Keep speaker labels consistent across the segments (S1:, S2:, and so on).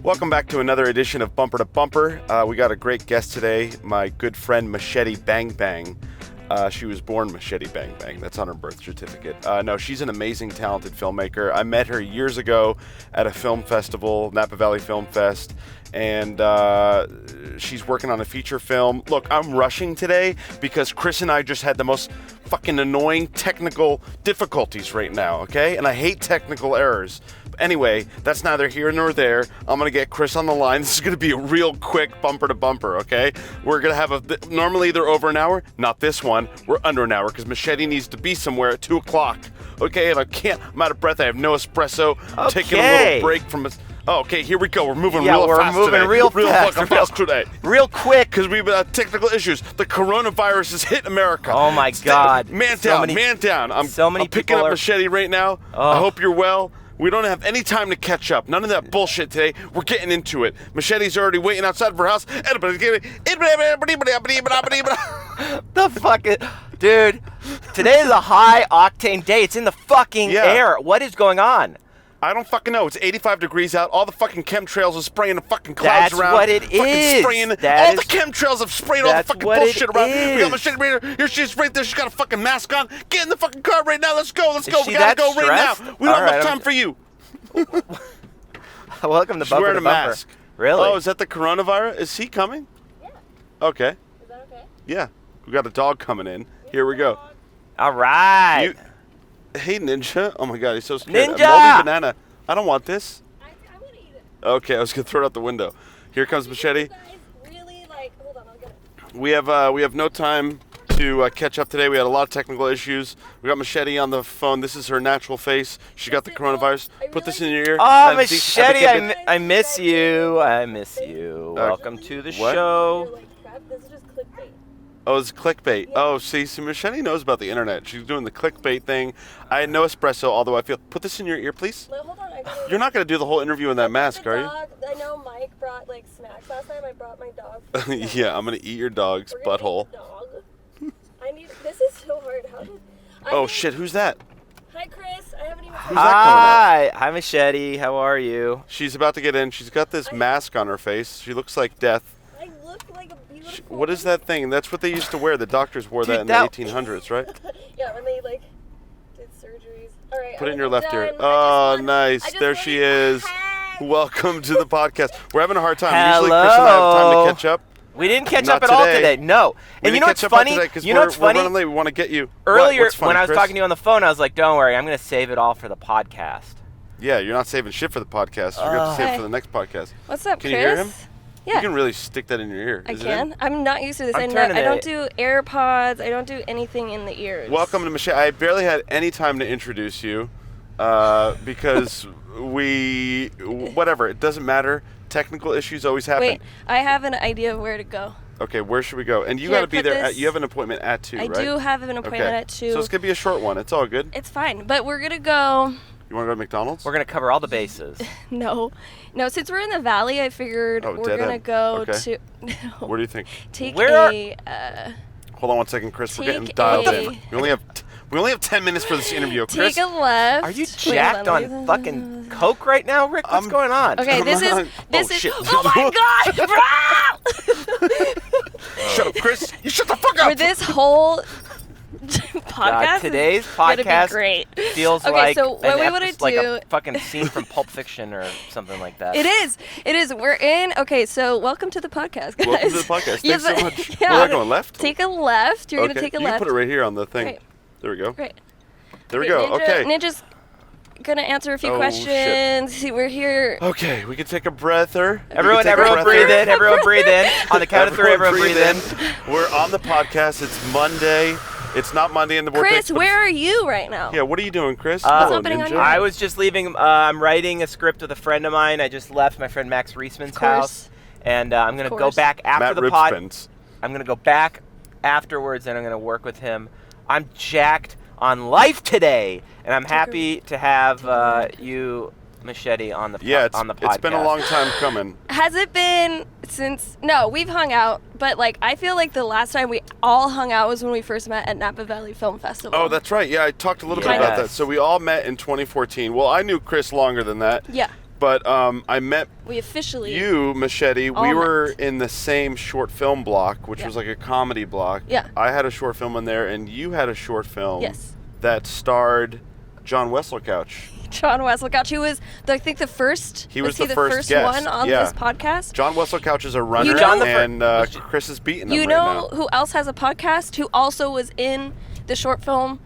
S1: Welcome back to another edition of Bumper to Bumper. We got a great guest today, my good friend Machete Bang Bang. She was born Machete Bang Bang. That's on her birth certificate. No, she's an amazing, talented filmmaker. I met her years ago at a film festival, Napa Valley Film Fest, and she's working on a feature film. Look, I'm rushing today because Chris and I just had the most fucking annoying technical difficulties right now, okay? And I hate technical errors. Anyway, that's neither here nor there. I'm going to get Chris on the line. This is going to be a real quick bumper to bumper, okay? We're going to have normally they're over an hour. Not this one. We're under an hour because Machete needs to be somewhere at 2 o'clock, okay? And I'm out of breath. I have no espresso. I'm taking a little break from it. Oh, okay, here we go. We're moving real fast today.
S2: Real fast
S1: today.
S2: Real quick.
S1: Because we've had technical issues. The coronavirus has hit America.
S2: Oh, my God.
S1: Man down. I'm picking up Machete right now. I hope you're well. We don't have any time to catch up. None of that bullshit today. We're getting into it. Machete's already waiting outside of her house. The
S2: fuck is... Dude, today is a high-octane day. It's in the fucking air. What is going on?
S1: I don't fucking know. It's 85 degrees out. All the fucking chemtrails are spraying the fucking clouds around.
S2: That's what it is.
S1: All the chemtrails have sprayed all the fucking bullshit around. We got Machete right here. Here she's right there. She's got a fucking mask on. Get in the fucking car right now. Let's go. We gotta go right now. We don't have enough time for you.
S2: Welcome to
S1: She's
S2: Bumper
S1: wearing
S2: to
S1: a
S2: Bumper.
S1: mask.
S2: Really?
S1: Oh, is that the coronavirus? Is he coming?
S3: Yeah.
S1: Okay.
S3: Is that okay?
S1: Yeah. We got a dog coming in. Here we go.
S2: All right.
S1: Hey, Ninja. Oh, my God. He's so scared.
S2: Ninja!
S1: A moldy banana. I don't want this.
S3: I'm going to eat it.
S1: Okay, I was going to throw it out the window. Here comes Machete.
S3: You guys really, hold on, I'll get it.
S1: We have no time to catch up today. We had a lot of technical issues. We got Machete on the phone. This is her natural face. She got the coronavirus. Put this in your ear.
S2: Oh, Machete, I miss you. I miss you. Welcome to the show.
S3: This is just clickbait.
S1: Oh, it's clickbait. Yeah. Oh, see, Machete knows about the internet. She's doing the clickbait thing. I had no espresso, although I feel... Put this in your ear, please.
S3: No, hold on.
S1: You're not going to do the whole interview in that mask, are you?
S3: I know Mike brought, snacks last time. I brought my dog.
S1: Yeah, I'm going to eat your dog's butthole.
S3: This is so hard.
S1: Shit, who's that?
S3: Hi, Chris. I haven't even...
S2: Hi, Machete. How are you?
S1: She's about to get in. She's got this mask on her face. She looks like death.
S3: I look like a beautiful...
S1: What is that thing? That's what they used to wear. The doctors wore that in the 1800s, right?
S3: Yeah, when they, did surgeries. All right.
S1: Put it in your left ear. Oh, nice. There she is. Welcome to the podcast. We're having a hard time.
S2: Hello.
S1: Usually Chris and I have time to catch up.
S2: We didn't catch up at all today. No. And you know what's funny?
S1: You know what's funny? We're running late. We want to get you.
S2: Earlier, when I was talking to you on the phone, I was like, don't worry. I'm going to save it all for the podcast.
S1: Yeah, you're not saving shit for the podcast. You're going to save it for the next podcast.
S3: What's up,
S1: Can
S3: Chris?
S1: you hear him?
S3: Yeah.
S1: You can really stick that in your ear.
S3: I can. I'm not used to this. I don't do AirPods. I don't do anything in the ears.
S1: Welcome to Machete. I barely had any time to introduce you because whatever. It doesn't matter. Technical issues always happen.
S3: Wait, I have an idea of where to go.
S1: Okay, where should we go? And you got to be there. You have an appointment at 2, right?
S3: I do have an appointment at 2.
S1: So it's going to be a short one. It's all good.
S3: It's fine. But we're going to go...
S1: You want to go to McDonald's?
S2: We're going to cover all the bases.
S3: No, since we're in the valley, I figured we're going to go to... No.
S1: Where do you think?
S3: Hold
S1: on one second, Chris. We're getting dialed in. We only have 10 minutes for this interview, Chris.
S3: Take a left.
S2: Are you jacked on fucking coke right now, Rick? What's going on?
S3: Okay, this is... Oh, my God, bro!
S1: Shut up, Chris. You shut the fuck up!
S3: For this whole... podcast
S2: today's podcast
S3: great.
S2: Feels
S3: like a
S2: fucking scene from Pulp Fiction or something like that.
S3: It is. We're in. Okay, so welcome to the podcast, guys.
S1: Welcome to the podcast. Thanks so much. Yeah. Where am I going, left?
S3: Take a left. You're going to take a left.
S1: You can put it right here on the thing.
S3: Right.
S1: There we go.
S3: Great.
S1: There we go. Okay.
S3: Ninja's going to answer a few questions.
S1: Shit.
S3: See, we're here.
S1: Okay, we can take a breather.
S2: Everyone breathe in. Everyone breathe in. On the count of 3, everyone breathe in.
S1: We're on the podcast. It's Monday. It's not Monday in the morning.
S3: Chris, where are you right now?
S1: Yeah, what are you doing, Chris?
S3: What's happening on your
S2: I was just leaving. I'm writing a script with a friend of mine. I just left my friend Max Reisman's house. And I'm going to go back after the pod. I'm going to go back afterwards, and I'm going to work with him. I'm jacked on life today, and I'm happy to have you, Machete, on the on the podcast.
S1: It's been a long time coming.
S3: Has it been since... No, we've hung out, but I feel like the last time we all hung out was when we first met at Napa Valley Film Festival.
S1: Oh, that's right. Yeah, I talked a little bit about that. So we all met in 2014. Well, I knew Chris longer than that.
S3: Yeah.
S1: But I met you, Machete. We were in the same short film block, which was like a comedy block.
S3: Yeah.
S1: I had a short film in there, and you had a short film that starred John Wesselcouch.
S3: John Wesselcouch, who was, I think, the first.
S1: He was the first guest.
S3: One on this podcast.
S1: John Wesselcouch is a runner, and Chris is beating him
S3: You
S1: right
S3: know
S1: now.
S3: who else has a podcast? Who also was in the short film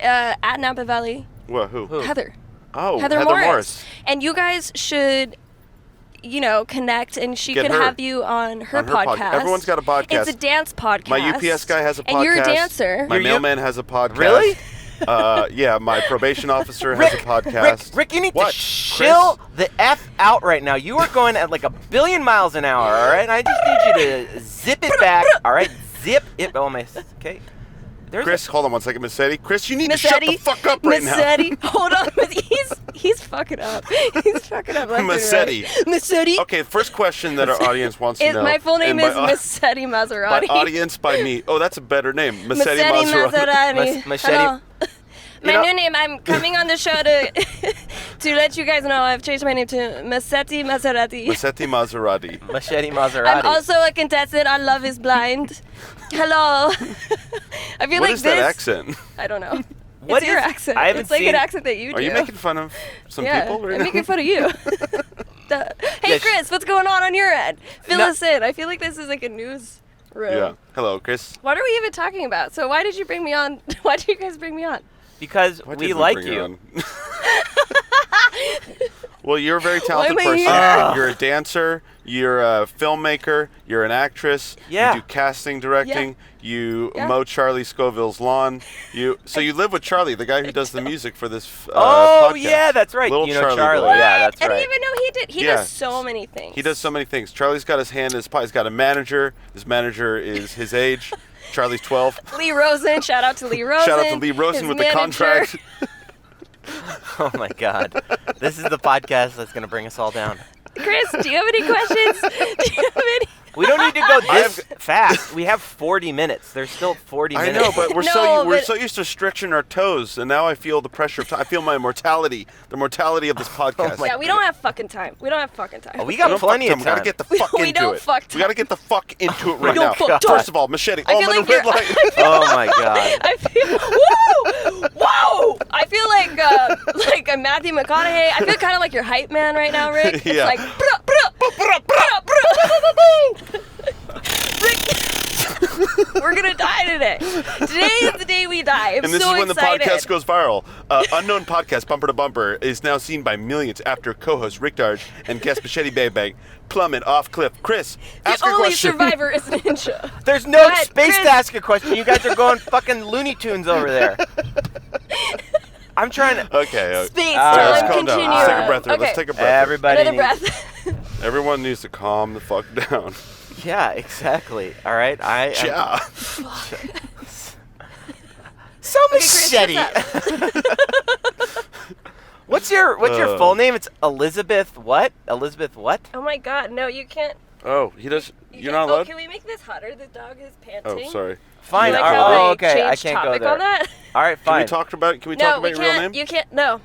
S3: at Napa Valley?
S1: What? Who?
S3: Heather.
S1: Oh,
S3: Heather Morris. And you guys should, connect, and she could have you on her podcast.
S1: Everyone's got a podcast.
S3: It's a dance podcast.
S1: My UPS guy has a podcast.
S3: And you're a dancer.
S1: My mailman has a podcast.
S2: Really?
S1: Yeah, my probation officer has a podcast.
S2: Rick, you need to chill the F out right now. You are going at like 1 billion miles an hour, all right? I just need you to zip it back, all right? Zip it. Oh, okay.
S1: Chris, hold on one second, Machete. Chris, you need to shut the fuck up right now.
S3: Hold on. He's fucking up. He's fucking up.
S1: Machete.
S3: Machete.
S1: Okay, first question that our audience wants to know.
S3: My full name is Machete Maserati.
S1: By audience, by me. Oh, that's a better name. Machete
S3: Maserati.
S2: Machete.
S3: Hello. My new name. I'm coming on the show to let you guys know I've changed my name to Machete Maserati.
S1: Machete Maserati.
S2: Machete Maserati.
S3: I'm also a contestant on Love Is Blind. Hello. I feel
S1: what
S3: like
S1: is that accent?
S3: I don't know.
S2: What
S3: it's your accent.
S2: I haven't
S3: it's like
S2: seen...
S3: an accent that you do.
S1: Are you making fun of some people right
S3: I'm
S1: now?
S3: making fun of you. Hey, Chris, what's going on your end? Fill us in. I feel like this is like a news room.
S1: Yeah. Hello, Chris.
S3: What are we even talking about? So why did you bring me on? Why did you guys bring me on?
S2: Because we like you.
S1: Well, you're a very talented person. You're a dancer. You're a filmmaker. You're an actress.
S2: Yeah.
S1: You do casting, directing. You mow Charlie Scoville's lawn. You live with Charlie, the guy who does the music for this podcast.
S2: Yeah, that's right.
S1: Little Charlie.
S2: Yeah, that's right.
S3: I didn't even know he did. He does so many things.
S1: He does so many things. Charlie's got his hand in his pot. He's got a manager. His manager is his age. Charlie's 12.
S3: Lee Rosen. Shout out to Lee Rosen.
S1: Shout out to Lee Rosen with the contract.
S2: Oh my God. This is the podcast that's going to bring us all down.
S3: Chris, do you have any questions? Do you have any?
S2: We don't need to go this fast. We have 40 minutes. There's still 40 minutes.
S1: I know, but we're so used to stretching our toes, and now I feel the pressure of time. I feel my mortality, the mortality of this podcast.
S3: Yeah, we don't have fucking time. We don't have fucking time.
S2: Oh, we got plenty of time.
S1: We gotta get the fuck into it.
S3: We don't fuck time.
S1: We gotta get the fuck into it right now.
S3: Fuck
S1: First of all, Machete.
S3: I feel like
S1: red light.
S2: Oh my God.
S3: I feel whoa! I feel like a Matthew McConaughey. I feel kind of like your hype man right now, Rick.
S1: Yeah.
S3: It's like we're gonna die today. Today is the day we die. I'm
S1: and this
S3: so
S1: is when
S3: excited.
S1: the podcast goes viral. Unknown podcast, Bumper to Bumper, is now seen by millions after co-host Rick Darge and guest Machete Bang Bang plummet off cliff. Chris, ask
S3: the
S1: your
S3: only
S1: question.
S3: survivor is Ninja.
S2: There's no
S3: ahead,
S2: space
S3: Chris.
S2: to ask a question. You guys are going fucking Looney Tunes over there. I'm trying to...
S1: Okay.
S3: Space
S1: Let's
S3: time
S1: calm down.
S3: continue.
S1: Let's take a breath.
S3: Okay.
S1: Let's take a breath.
S2: Everybody
S3: Another
S2: needs...
S3: breath.
S1: Everyone needs to calm the fuck down.
S2: Yeah, exactly. All right,
S1: Yeah.
S2: So Machete. What's your full name? It's Elizabeth what? Elizabeth what?
S3: Oh my God! No, you can't.
S1: Oh, he does. You're not allowed.
S3: Can we make this hotter? The dog is panting.
S1: Oh, sorry.
S2: Fine.
S3: Like
S2: Okay. I can't go there.
S3: On that?
S2: All right, fine.
S1: Can we talk about your real name?
S3: You can't. No.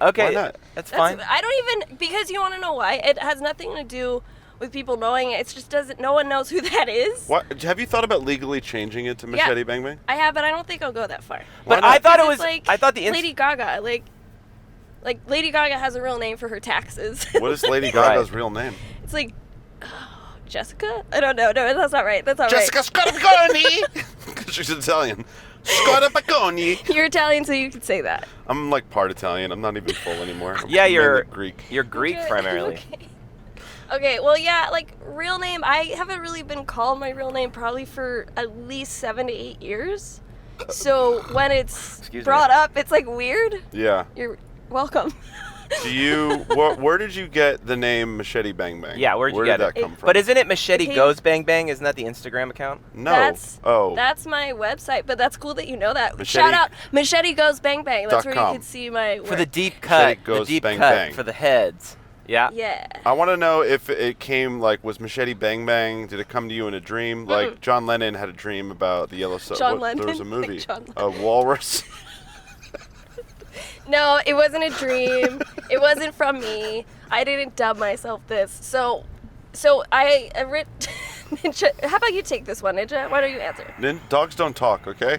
S2: Okay.
S1: Why not?
S2: That's fine.
S3: I don't even, because you want to know why? It has nothing to do with people knowing it. It's just no one knows who that is.
S1: What? Have you thought about legally changing it to Machete Bang Bang?
S3: I have, but I don't think I'll go that far.
S2: But I thought it was.
S3: Like
S2: I thought the
S3: Lady Gaga, like Lady Gaga has a real name for her taxes.
S1: What is Lady Gaga's real name?
S3: It's like Jessica. I don't know. No, that's not right. That's not
S1: Jessica Scarpiconi. Because she's Italian. Scarpiconi.
S3: You're Italian, so you can say that.
S1: I'm like part Italian. I'm not even full anymore.
S2: Yeah, you're
S1: Greek.
S2: You're Greek primarily.
S3: Okay, well, yeah, like, real name, I haven't really been called my real name probably for at least 7 to 8 years. So when it's brought up, it's, like, weird.
S1: Yeah.
S3: You're welcome.
S1: Where did you get the name Machete Bang Bang?
S2: Yeah, where did that
S1: come from?
S2: But isn't it Machete Goes Bang Bang? Isn't that the Instagram account?
S1: No.
S3: That's my website, but that's cool that you know that. Shout out Machete Goes Bang Bang. That's where you can see my work.
S2: For the deep cut.
S1: Goes
S2: the deep
S1: bang,
S2: cut
S1: bang.
S2: for the heads. Yeah.
S3: Yeah.
S1: I want to know if it came, like, was Machete Bang Bang, did it come to you in a dream? Like, John Lennon had a dream about the Yellow Submarine.
S3: Lennon?
S1: There was a movie.
S3: Like
S1: A walrus.
S3: No, it wasn't a dream. It wasn't from me. I didn't dub myself this. So I Ninja. How about you take this one, Ninja? Why don't you answer?
S1: Dogs don't talk, okay?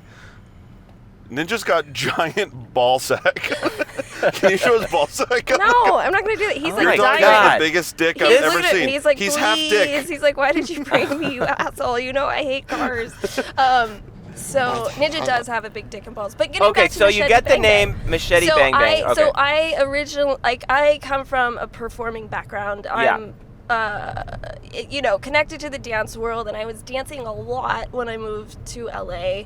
S1: Ninja's got giant ball sack. Can you show his ball sack?
S3: No, I'm not gonna do that. He's
S1: Your
S3: like
S1: dog
S3: dying.
S1: has the biggest dick I've ever seen.
S3: He's like,
S1: he's
S3: please.
S1: half dick.
S3: He's like, why did you bring me, you asshole? You know I hate cars. So Ninja does have a big dick and balls. But getting back to
S2: so you get the
S3: Bang Bang.
S2: name Machete Bang Bang. Okay.
S3: So I originally, I come from a performing background. I'm, connected to the dance world, and I was dancing a lot when I moved to LA.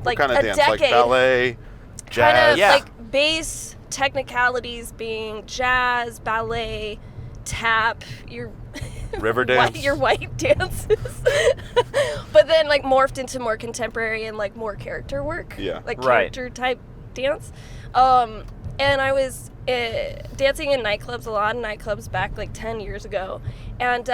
S3: Like
S1: what kind of
S3: a
S1: dance?
S3: decade.
S1: Like ballet, jazz?
S3: Kind of like bass technicalities being jazz, ballet, tap, your
S1: river dance,
S3: your white dances, but then like morphed into more contemporary and like more character work, like character type dance. And I was dancing in nightclubs, a lot of nightclubs back like 10 years ago, and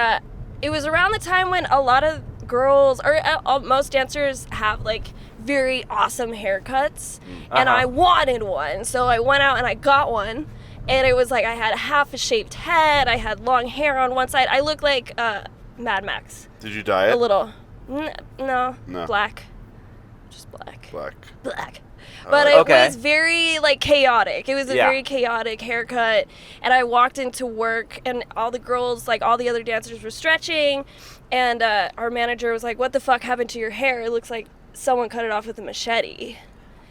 S3: it was around the time when a lot of girls or most dancers have like very awesome haircuts, and I wanted one, so I went out and I got one. And it was like I had half a shaved head. I had long hair on one side. I looked like Mad Max.
S1: Did you dye it?
S3: A little. No. Black. Just black. Black. But it was very like chaotic. It was a very chaotic haircut. And I walked into work, and all the girls, like all the other dancers, were stretching. And our manager was like, "What the fuck happened to your hair? It looks like someone cut it off with a machete."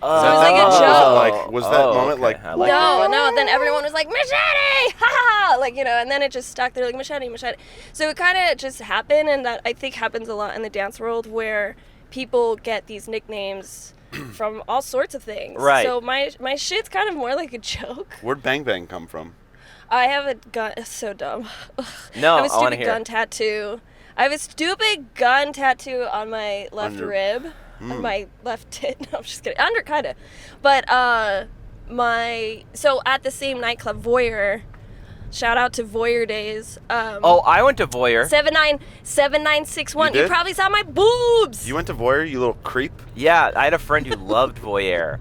S3: So it was like a joke.
S1: Was that moment like?
S3: No. Then everyone was like, "Machete!" Ha ha! Like, and then it just stuck there like machete. So it kind of just happened, and that I think happens a lot in the dance world where people get these nicknames from all sorts of things.
S2: Right.
S3: So my shit's kind of more like a joke.
S1: Where'd Bang Bang come from?
S3: I have a gun. It's so dumb.
S2: No,
S3: I have a
S2: I want to
S3: stupid
S2: hear.
S3: gun tattoo. I have a stupid gun tattoo on my left rib. On my left tit. No, I'm just kidding. Under, kind of. But so at the same nightclub, Voyeur, shout out to Voyeur days.
S2: I went to Voyeur.
S3: 7961. You probably saw my boobs.
S1: You went to Voyeur, you little creep?
S2: Yeah, I had a friend who loved Voyeur.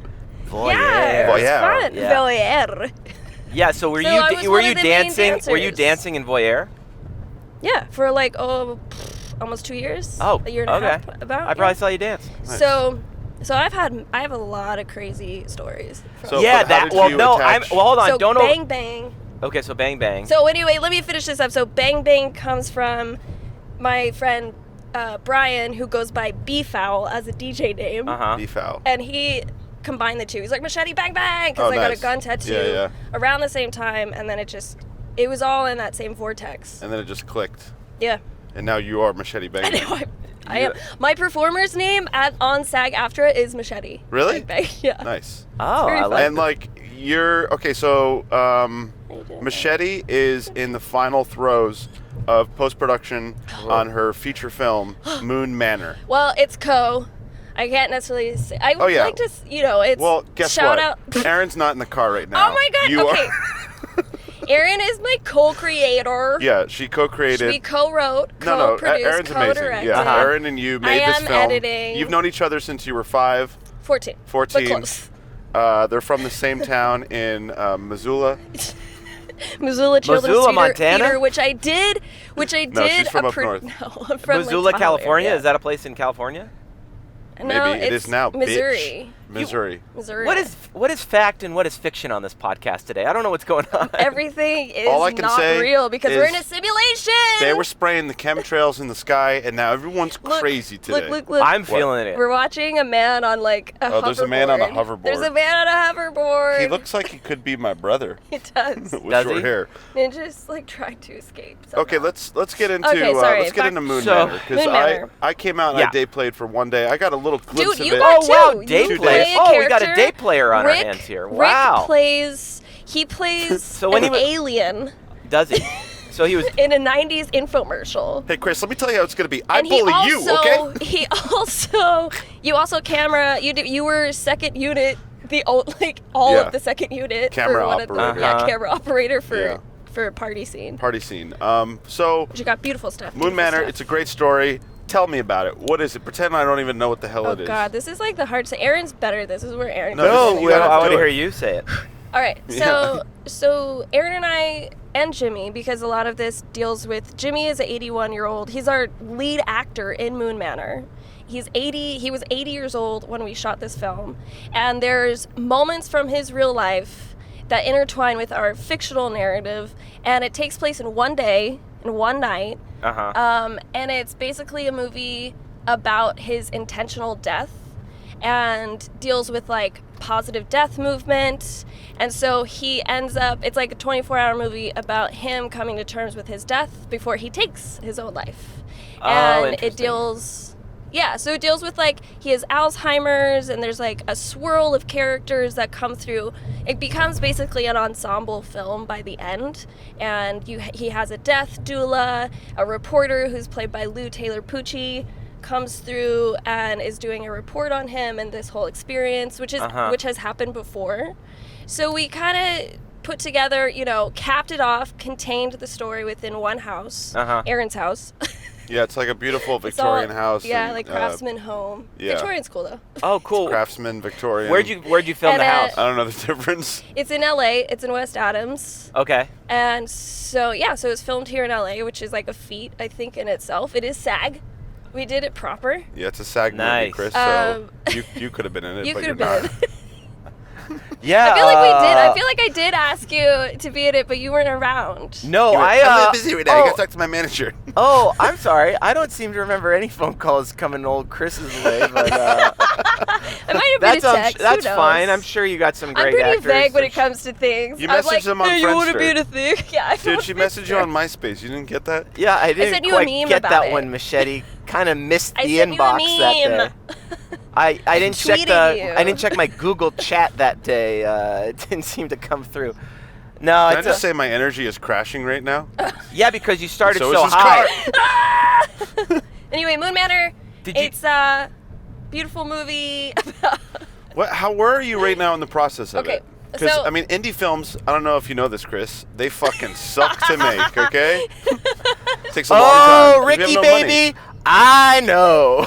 S3: Yeah, it's fun.
S2: Yeah.
S3: Voyeur.
S2: Yeah, so were you dancing? Were you dancing in Voyeur?
S3: Yeah, for like almost 2 years.
S2: Oh,
S3: a year and a half about.
S2: I probably saw you dance.
S3: Nice. So I have a lot of crazy stories.
S1: Hold on.
S3: So
S2: don't
S3: Bang Bang.
S2: Okay, so Bang Bang.
S3: So anyway, let me finish this up. So Bang Bang comes from my friend Brian, who goes by B-Foul as a DJ name.
S1: B-Foul.
S3: And he combined the two. He's like Machete Bang Bang because I got a gun tattoo around the same time, and then it was all in that same vortex.
S1: And then it just clicked.
S3: Yeah.
S1: And now you are Machete Bang Bang.
S3: I am. My performer's name on SAG-AFTRA is Machete.
S1: Really?
S3: Bang Bang. Yeah.
S1: Nice.
S2: Oh, I like
S1: and like so Machete is in the final throes of post-production on her feature film Moon Manor.
S3: Well, it's I can't necessarily say. I would like to, it's
S1: well, guess
S3: shout
S1: what?
S3: out.
S1: Aaron's not in the car right now.
S3: Oh my God! Okay. Erin is my co-creator.
S1: Yeah, she co-created.
S3: We co-wrote, co-produced,
S1: Aaron's
S3: co-directed.
S1: amazing. Yeah, Aaron and you made this film.
S3: I am editing.
S1: You've known each other since you were 5.
S3: 14. But close.
S1: They're from the same town in Missoula.
S3: Missoula Children's
S2: Montana?
S3: Theater, which I did.
S1: No, she's from up north.
S3: No, I'm from
S2: Missoula,
S3: like,
S2: California.
S3: Area.
S2: Is that a place in California?
S3: No,
S1: maybe it is now.
S3: Missouri.
S1: Missouri.
S2: What is fact and what is fiction on this podcast today? I don't know what's going on.
S3: Everything is
S1: All I can
S3: not
S1: say
S3: real because we're in a simulation.
S1: They were spraying the chemtrails in the sky, and now everyone's crazy today.
S3: Look.
S2: I'm feeling it.
S3: We're watching a man on like a hoverboard.
S1: There's a man on a hoverboard.
S3: There's a man on a hoverboard.
S1: He looks like he could be my brother.
S3: He does.
S1: With short hair.
S3: Ninja's like trying to escape. Somehow.
S1: Okay, let's get into
S3: let's
S1: get into Moon Manor because I came out and I day played for one day. I got a little glimpse of it.
S2: Wow, day play. Oh, we got a day player on our hands here. Wow.
S3: Rick plays an alien.
S2: Does he? So he was
S3: in a 90s infomercial.
S1: Hey Chris, let me tell you how it's gonna be. I bully you, okay?
S3: You also camera. You were second unit. Of the second unit.
S1: Camera operator.
S3: Camera operator for party scene.
S1: So
S3: you got beautiful stuff.
S1: Moon Manor. It's a great story. Tell me about it. What is it? Pretend I don't even know what the hell it is.
S3: Oh God, this is like the hard to say. Aaron's better. This is where Aaron.
S2: I want to hear you say it.
S3: All right, so Aaron and I and Jimmy, because a lot of this deals with Jimmy is an 81-year-old. He's our lead actor in Moon Manor. He was 80 years old when we shot this film, and there's moments from his real life that intertwine with our fictional narrative, and it takes place in one day, in one night. And it's basically a movie about his intentional death and deals with like positive death movement. And so he ends up, it's like a 24-hour movie about him coming to terms with his death before he takes his own life. And it deals, so it deals with like, he has Alzheimer's, and there's like a swirl of characters that come through. It becomes basically an ensemble film by the end. And he has a death doula, a reporter who's played by Lou Taylor Pucci, comes through and is doing a report on him and this whole experience, which has happened before. So we kind of put together, capped it off, contained the story within one house, Aaron's house.
S1: Yeah, it's like a beautiful Victorian house.
S3: Yeah, like Craftsman home. Yeah. Victorian's cool though.
S2: Oh, cool.
S1: Craftsman, Victorian.
S2: Where'd you film the house?
S1: I don't know the difference.
S3: It's in LA. It's in West Adams.
S2: Okay.
S3: And so so it's filmed here in LA, which is like a feat, I think, in itself. It is SAG. We did it proper.
S1: Yeah, it's a SAG movie, Chris. So you could have been in it,
S3: you
S1: but
S3: could
S1: you're
S3: have
S1: not.
S3: been.
S2: Yeah.
S3: I feel like we did. I feel like I did ask you to be in it, but you weren't around.
S2: No,
S1: I'm busy right now. I got to talk to my manager.
S2: Oh, I'm sorry. I don't seem to remember any phone calls coming old Chris's way, but
S3: I might have been a text.
S2: That's fine. I'm sure you got some great actors.
S3: I'm pretty vague when it comes to things.
S1: You messaged them on Friendster.
S3: You want to be in a thing? Yeah.
S1: Dude, she messaged you on MySpace. You didn't get that?
S2: Yeah, I didn't
S3: sent you a meme
S2: get
S3: about
S2: that
S3: it.
S2: one, Machete. Kind of missed the
S3: I sent
S2: inbox
S3: you a
S2: that day. I didn't check I didn't check my Google chat that day. It didn't seem to come through. No,
S1: Can I just say my energy is crashing right now?
S2: Yeah, because you started
S1: so
S2: high.
S3: Anyway, Moon Manor. It's a beautiful movie.
S1: Where are you right now in the process of it? Because,
S3: so,
S1: indie films, I don't know if you know this, Chris, they fucking suck to make, okay? Takes a long time.
S2: Oh, Ricky, baby, I know.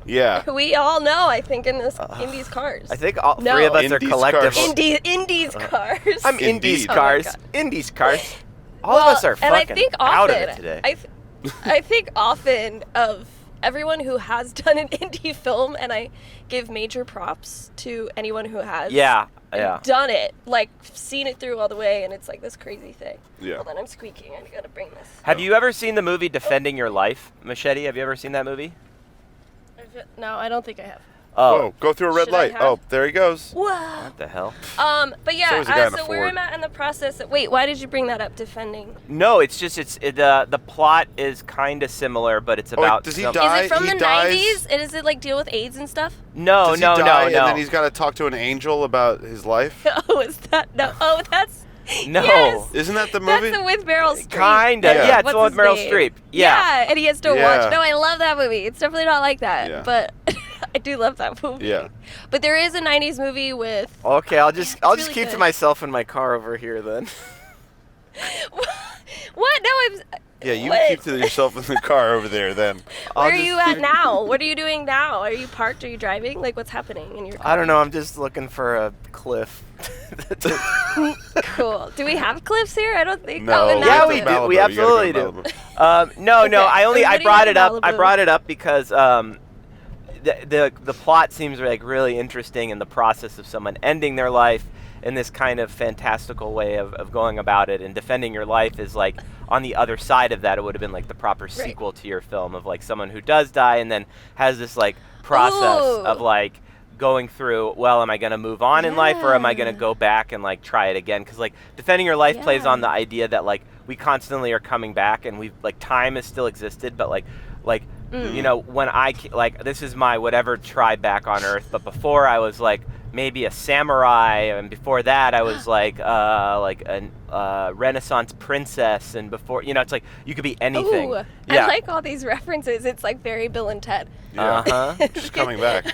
S1: Yeah.
S3: We all know, I think, in Indy's cars.
S2: I think all three of us are collective.
S3: Indy's cars.
S2: I'm Indy's cars. Indy's cars. All of us are fucking out of it today.
S3: I think often of everyone who has done an indie film, and I give major props to anyone who has done it, like seen it through all the way, and it's like this crazy thing.
S1: Yeah.
S3: Hold on, I'm squeaking. I gotta bring this.
S2: Have you ever seen the movie Defending Your Life, Machete? Have you ever seen that movie?
S3: No, I don't think I have.
S1: Oh, go through a red light. Oh, there he goes.
S3: Whoa.
S2: What the hell?
S3: But yeah, so where I'm at in the process. Wait, why did you bring that up? Defending?
S2: No, it's just the plot is kind of similar, but it's about.
S1: Does he die?
S3: Is it from the 90s? And does it like deal with AIDS and stuff?
S2: No,
S1: no. And then he's got to talk to an angel about his life.
S3: Oh, is that no? Oh, that's.
S2: No.
S3: Yes.
S1: Isn't that the movie?
S3: That's the with Meryl Streep.
S2: Kinda. Yeah, it's the one with Meryl Streep.
S3: Yeah, and he has to watch. No, I love that movie. It's definitely not like that, but I do love that movie.
S1: Yeah.
S3: But there is a 90s movie with.
S2: Okay, I'll just really keep to myself in my car over here then.
S3: What? No, I'm.
S1: Yeah, you keep to yourself in the car over there then.
S3: Where are you at now? What are you doing now? Are you parked? Are you driving? Like, what's happening in your car?
S2: I don't know. I'm just looking for a cliff.
S3: Cool. Do we have cliffs here? I don't think.
S1: No.
S2: Yeah, we do.
S1: Malibu.
S2: We absolutely do. No. I brought it up. I brought it up because the plot seems like really interesting in the process of someone ending their life in this kind of fantastical way of going about it, and Defending Your Life is like on the other side of that. It would have been like the proper sequel to your film of like someone who does die and then has this like process of like going through, well, am I going to move on in life, or am I going to go back and like try it again? Because like Defending Your Life plays on the idea that like we constantly are coming back, and we've like time has still existed, but like you know, when I like, this is my whatever tribe back on Earth, but before I was like maybe a samurai, and before that I was like a Renaissance princess, and before, you know, it's like you could be anything.
S3: Ooh, I like all these references. It's like very Bill and Ted.
S1: Yeah. Just coming back.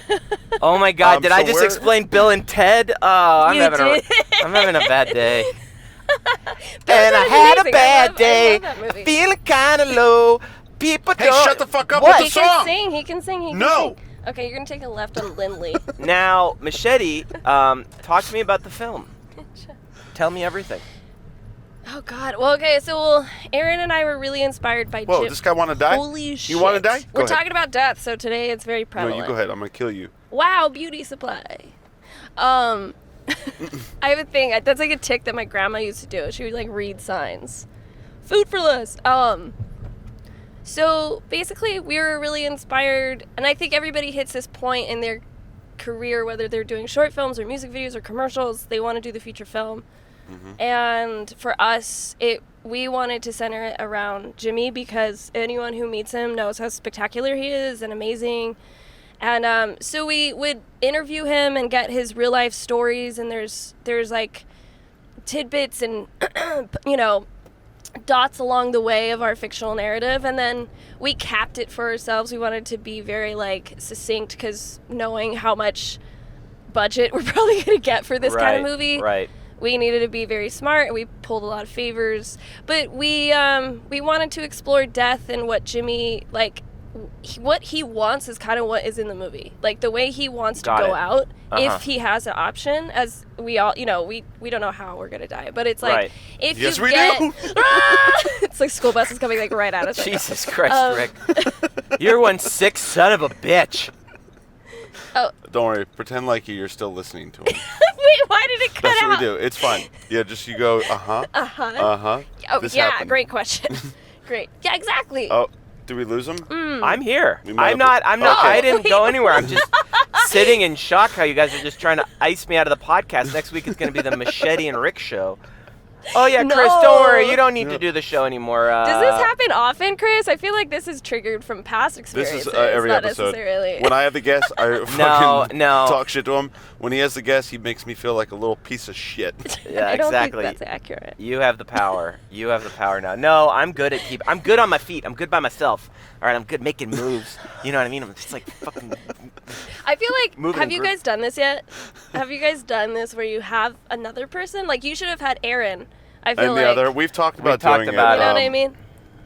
S2: Oh my God! Did I just explain Bill and Ted? I'm having a bad day. And I had a bad day, feeling kind of low. People don't.
S1: Shut the fuck up with the song.
S3: He can sing.
S1: No.
S3: Okay, you're gonna take a left on Lindley.
S2: Now, Machete, talk to me about the film. Tell me everything.
S3: Oh, God. Well, okay, so Aaron and I were really inspired by
S1: Whoa, this guy want to die?
S3: Holy shit.
S1: You want to die?
S3: We're talking about death, so today it's very prevalent.
S1: No, you go ahead. I'm going to kill you.
S3: Wow, beauty supply. I have a thing. That's like a tick that my grandma used to do. She would, like, read signs. Food for less. So, basically, we were really inspired, and I think everybody hits this point in their career, whether they're doing short films or music videos or commercials, they want to do the feature film. Mm-hmm. And for us, we wanted to center it around Jimmy because anyone who meets him knows how spectacular he is and amazing. And so we would interview him and get his real life stories, and there's like tidbits and dots along the way of our fictional narrative, and then we capped it for ourselves. We wanted to be very like succinct because knowing how much budget we're probably going to get for this kind of movie.
S2: Right.
S3: We needed to be very smart, and we pulled a lot of favors. But we wanted to explore death and what Jimmy, like, what he wants is kind of what is in the movie. Like, the way he wants to go out, if he has an option, as we all, we don't know how we're going to die. But it's like, if
S1: yes,
S3: you
S1: we
S3: get...
S1: do.
S3: It's like school buses coming, like, right at us.
S2: Jesus Christ, Rick. You're one sick son of a bitch.
S3: Oh.
S1: Don't worry. Pretend like you're still listening to him.
S3: Wait, why did it cut out?
S1: That's what we do. It's fine. Yeah, just you go, uh-huh. Uh-huh. Uh-huh.
S3: Oh,
S1: this
S3: yeah,
S1: happened.
S3: Great question. Great. Yeah, exactly.
S1: Oh, did we lose him?
S2: I'm here. I'm not,
S1: Okay.
S2: I didn't go anywhere. I'm just sitting in shock how you guys are just trying to ice me out of the podcast. Next week is going to be the Machete and Rick show. Oh, yeah, Chris, don't worry. You don't need to do the show anymore.
S3: Does this happen often, Chris? I feel like this is triggered from past experiences.
S1: This is every
S3: not
S1: episode.
S3: Necessarily.
S1: When I have the guest, I fucking talk shit to him. When he has the guest, he makes me feel like a little piece of shit.
S2: Yeah,
S3: I don't
S2: exactly.
S3: think that's accurate.
S2: You have the power. You have the power now. No, I'm good I'm good on my feet. I'm good by myself. All right, I'm good making moves. You know what I mean? I'm just like fucking...
S3: I feel like, have you guys done this yet? Have you guys done this where you have another person? Like, you should have had Aaron. I feel like
S1: we've talked about
S2: doing
S1: it.
S3: You know what I mean?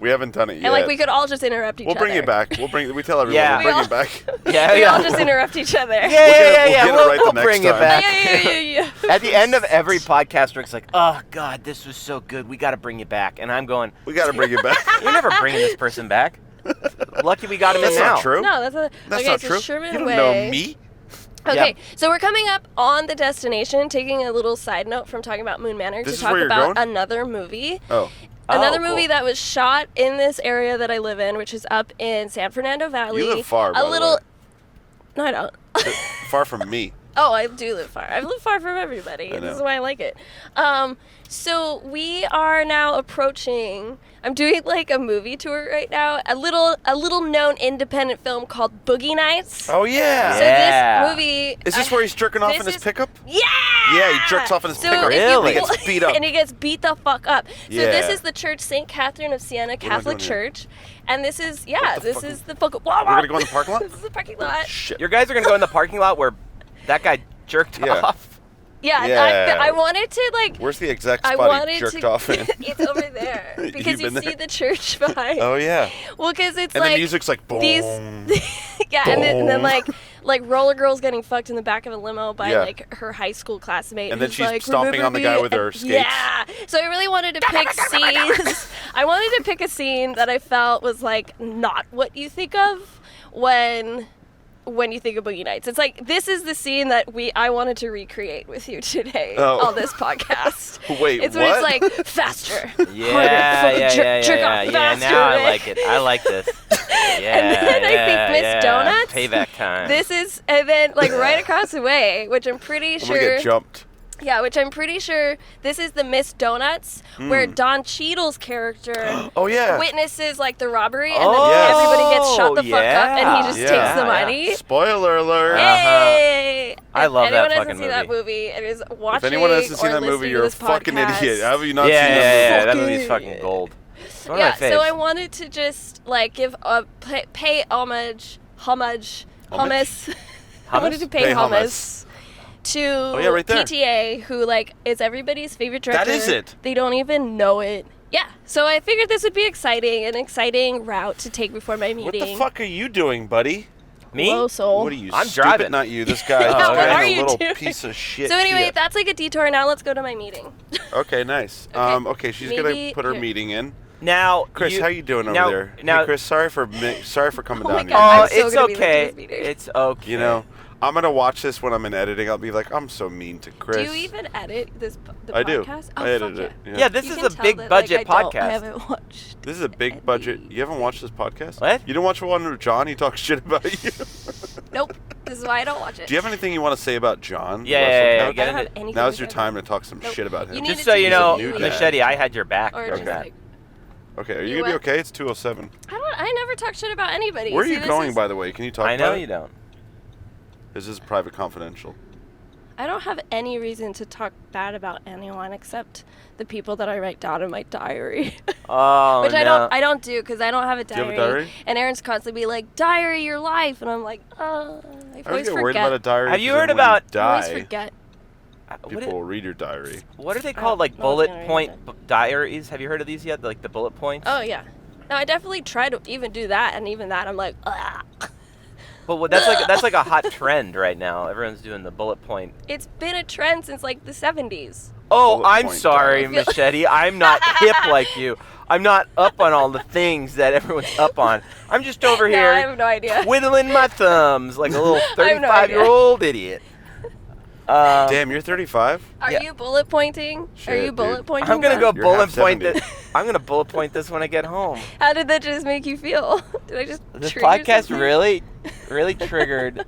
S1: We haven't done it yet.
S3: And like we could all just interrupt each other.
S1: We'll bring it back. We tell everyone we'll bring it back.
S3: We all just interrupt each other.
S2: Yeah. We'll
S1: the
S2: bring
S1: next
S2: it back.
S3: Yeah.
S2: At the end of every podcast, Rick's like, "Oh God, this was so good. We got to bring it back." And I'm going,
S1: "We got to bring it back."
S2: You're never bringing this person back. Lucky we got him in now.
S1: That's not true.
S3: No, that's not true.
S1: Sherman you don't know me.
S3: Okay, so we're coming up on the destination, taking a little side note from talking about Moon Manor to talk about another movie. Another movie that was shot in this area that I live in, which is up in San Fernando Valley.
S1: You live far, by the way.
S3: No, I don't.
S1: Far from me.
S3: Oh, I do live far. I live far from everybody. This is why I like it. So we are now approaching. I'm doing like a movie tour right now. A little known independent film called Boogie Nights.
S1: Oh yeah.
S3: So this movie.
S1: Is this where he's jerking off in his pickup?
S3: Yeah.
S1: Yeah, he jerks off in his pickup.
S2: Really?
S1: He gets beat up.
S3: And he gets beat the fuck up. So this is the church St. Catherine of Siena Catholic Church, and this is the fuck.
S1: We're gonna go in the parking lot.
S3: This is the parking lot.
S1: Shit.
S2: Your guys are gonna go in the parking lot where that guy jerked off.
S3: Yeah. I wanted to like.
S1: Where's the exact spot he jerked off in?
S3: It's over there because you see the church behind.
S1: Oh yeah.
S3: Well, because it's
S1: and
S3: like
S1: the music's like boom.
S3: Yeah, boom. And then like roller girls getting fucked in the back of a limo by like her high school classmate.
S1: And then she's
S3: like,
S1: stomping on the guy with her skates.
S3: Yeah. So I really wanted to pick scenes. I wanted to pick a scene that I felt was like not what you think of when you think of Boogie Nights. It's like, this is the scene that I wanted to recreate with you today on this podcast.
S1: Wait,
S3: it's
S1: what?
S3: When it's like, faster.
S2: Yeah,
S3: jerk off faster.
S2: Now I like it. I like this. Yeah,
S3: and then I think Miss Donuts.
S2: Payback time.
S3: This is, and then like right across the way, which I'm pretty sure.
S1: I'm gonna get jumped.
S3: Yeah, which I'm pretty sure this is the Miss Donuts, where Don Cheadle's character witnesses like the robbery, and then everybody gets shot the fuck up, and he just takes the money.
S1: Spoiler alert!
S3: Hey!
S2: I love that fucking
S3: movie. Anyone hasn't seen that movie, and is watching.
S1: If anyone hasn't seen that movie, you're a fucking idiot. Have you not seen that movie?
S2: Yeah, that movie's fucking gold.
S3: So I wanted to just like give pay homage. I wanted to pay homage to PTA, who like is everybody's favorite director.
S1: That is it.
S3: They don't even know it. Yeah. So I figured this would be an exciting route to take before my meeting.
S1: What the fuck are you doing, buddy?
S2: Me?
S3: Low soul.
S1: What are you?
S2: I'm
S1: stupid?
S2: driving.
S1: Not you. This guy.
S3: Yeah, what are you
S1: a little
S3: doing?
S1: piece of shit.
S3: So anyway,
S1: Kia.
S3: that's like a detour. Now let's go to my meeting.
S1: Okay, nice.
S3: Okay.
S1: Okay, she's
S3: Maybe
S1: gonna put her
S3: here.
S1: meeting in.
S2: Now,
S1: Chris, how you doing over there?
S2: Now,
S1: hey, Chris, sorry for coming
S3: Oh my
S1: down
S3: God.
S1: here.
S2: Oh,
S3: I'm so
S2: it's
S3: gonna be late to
S2: okay.
S3: this meeting.
S2: It's okay.
S1: You know, I'm gonna watch this when I'm in editing. I'll be like, I'm so mean to Chris.
S3: Do you even edit the
S1: I do.
S3: podcast?
S1: I edit
S3: fuck
S1: it.
S3: yeah.
S2: Yeah, this
S3: You
S2: is
S3: can
S2: a
S3: tell
S2: big
S3: that,
S2: budget
S3: like, I
S2: podcast.
S3: haven't watched.
S1: This is a big budget. You haven't watched this podcast?
S2: What?
S1: You didn't watch one with John? He talks shit about you.
S3: Nope. This is why I don't watch it.
S1: Do you have anything you want to say about John?
S2: Yeah,
S1: WrestleCouch?
S3: I
S2: get
S3: don't have
S2: into-
S3: anything
S1: Now's
S3: to
S1: your
S3: say
S1: time
S3: about
S1: to talk some
S3: Nope.
S1: shit about him.
S3: You need
S2: Just
S3: to
S2: so
S3: do
S2: you
S3: some
S2: know,
S1: new dad.
S2: Machete, I had your back.
S3: Or
S2: during
S3: just
S2: that.
S3: like,
S1: Okay, are
S3: You
S1: you gonna be
S3: what?
S1: okay? It's 2:07.
S3: I never talk shit about anybody.
S1: Where are
S3: See,
S1: you
S3: this
S1: going,
S3: is-
S1: by the way? Can you talk
S2: I
S1: about
S2: know
S1: it?
S2: you don't.
S1: This is private confidential.
S3: I don't have any reason to talk bad about anyone except the people that I write down in my diary.
S2: Oh,
S3: Which
S2: no.
S3: I don't do because I don't have a
S1: Do you
S3: diary.
S1: have a diary?
S3: And Aaron's constantly be like, diary your life, and I'm like, I
S1: I
S3: always
S1: always get
S3: forget.
S1: worried about a diary.
S2: Have you
S1: 'cause
S2: heard
S1: then when
S2: about-
S1: you
S3: I always
S1: die?
S3: forget.
S1: People will read your diary.
S2: What are they
S3: I
S2: called?
S3: don't
S2: Like
S3: know what's
S2: bullet
S3: gonna read
S2: point
S3: it.
S2: diaries? Have you heard of these yet? Like the bullet points?
S3: Oh yeah. No, I definitely try to even do that, and even that, I'm like, ugh.
S2: But that's like a hot trend right now. Everyone's doing the bullet point.
S3: It's been a trend since like the 70s.
S2: Oh,
S1: Bullet
S2: I'm
S1: point
S2: sorry,
S3: diary.
S2: Machete. I'm not hip like you. I'm not up on all the things that everyone's up on. I'm just over
S3: No, I
S2: here
S3: have no idea.
S2: twiddling my thumbs like a little
S3: I have no
S2: 35-year-old idiot.
S1: Damn, you're 35?
S3: Are
S2: Yeah.
S3: you bullet pointing? Are
S1: Shit,
S3: you bullet
S1: dude.
S3: pointing?
S2: I'm gonna
S3: now?
S2: go
S1: You're
S2: bullet
S1: half
S2: point
S1: 70.
S2: this. I'm gonna bullet point this when I get home.
S3: How did that just make you feel? Did I just
S2: This
S3: trigger
S2: podcast
S3: something?
S2: really triggered.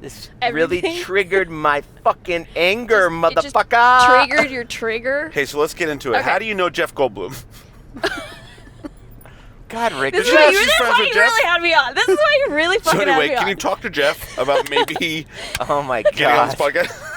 S2: This really
S3: Everything?
S2: triggered my fucking anger,
S3: It just
S2: motherfucker.
S3: triggered your trigger?
S1: Hey, so let's get into it.
S3: Okay.
S1: How do you know Jeff Goldblum?
S2: God, Rick.
S3: This is
S1: you
S3: why
S1: know
S3: you,
S1: she's
S3: this is
S1: friends
S3: why
S1: with
S3: you
S1: Jeff?
S3: really had me on. This is why you really
S1: So
S3: fucking
S1: anyway,
S3: had me
S1: can
S3: on.
S1: you talk to Jeff about maybe
S2: Oh my
S1: getting on this
S2: god.
S1: podcast?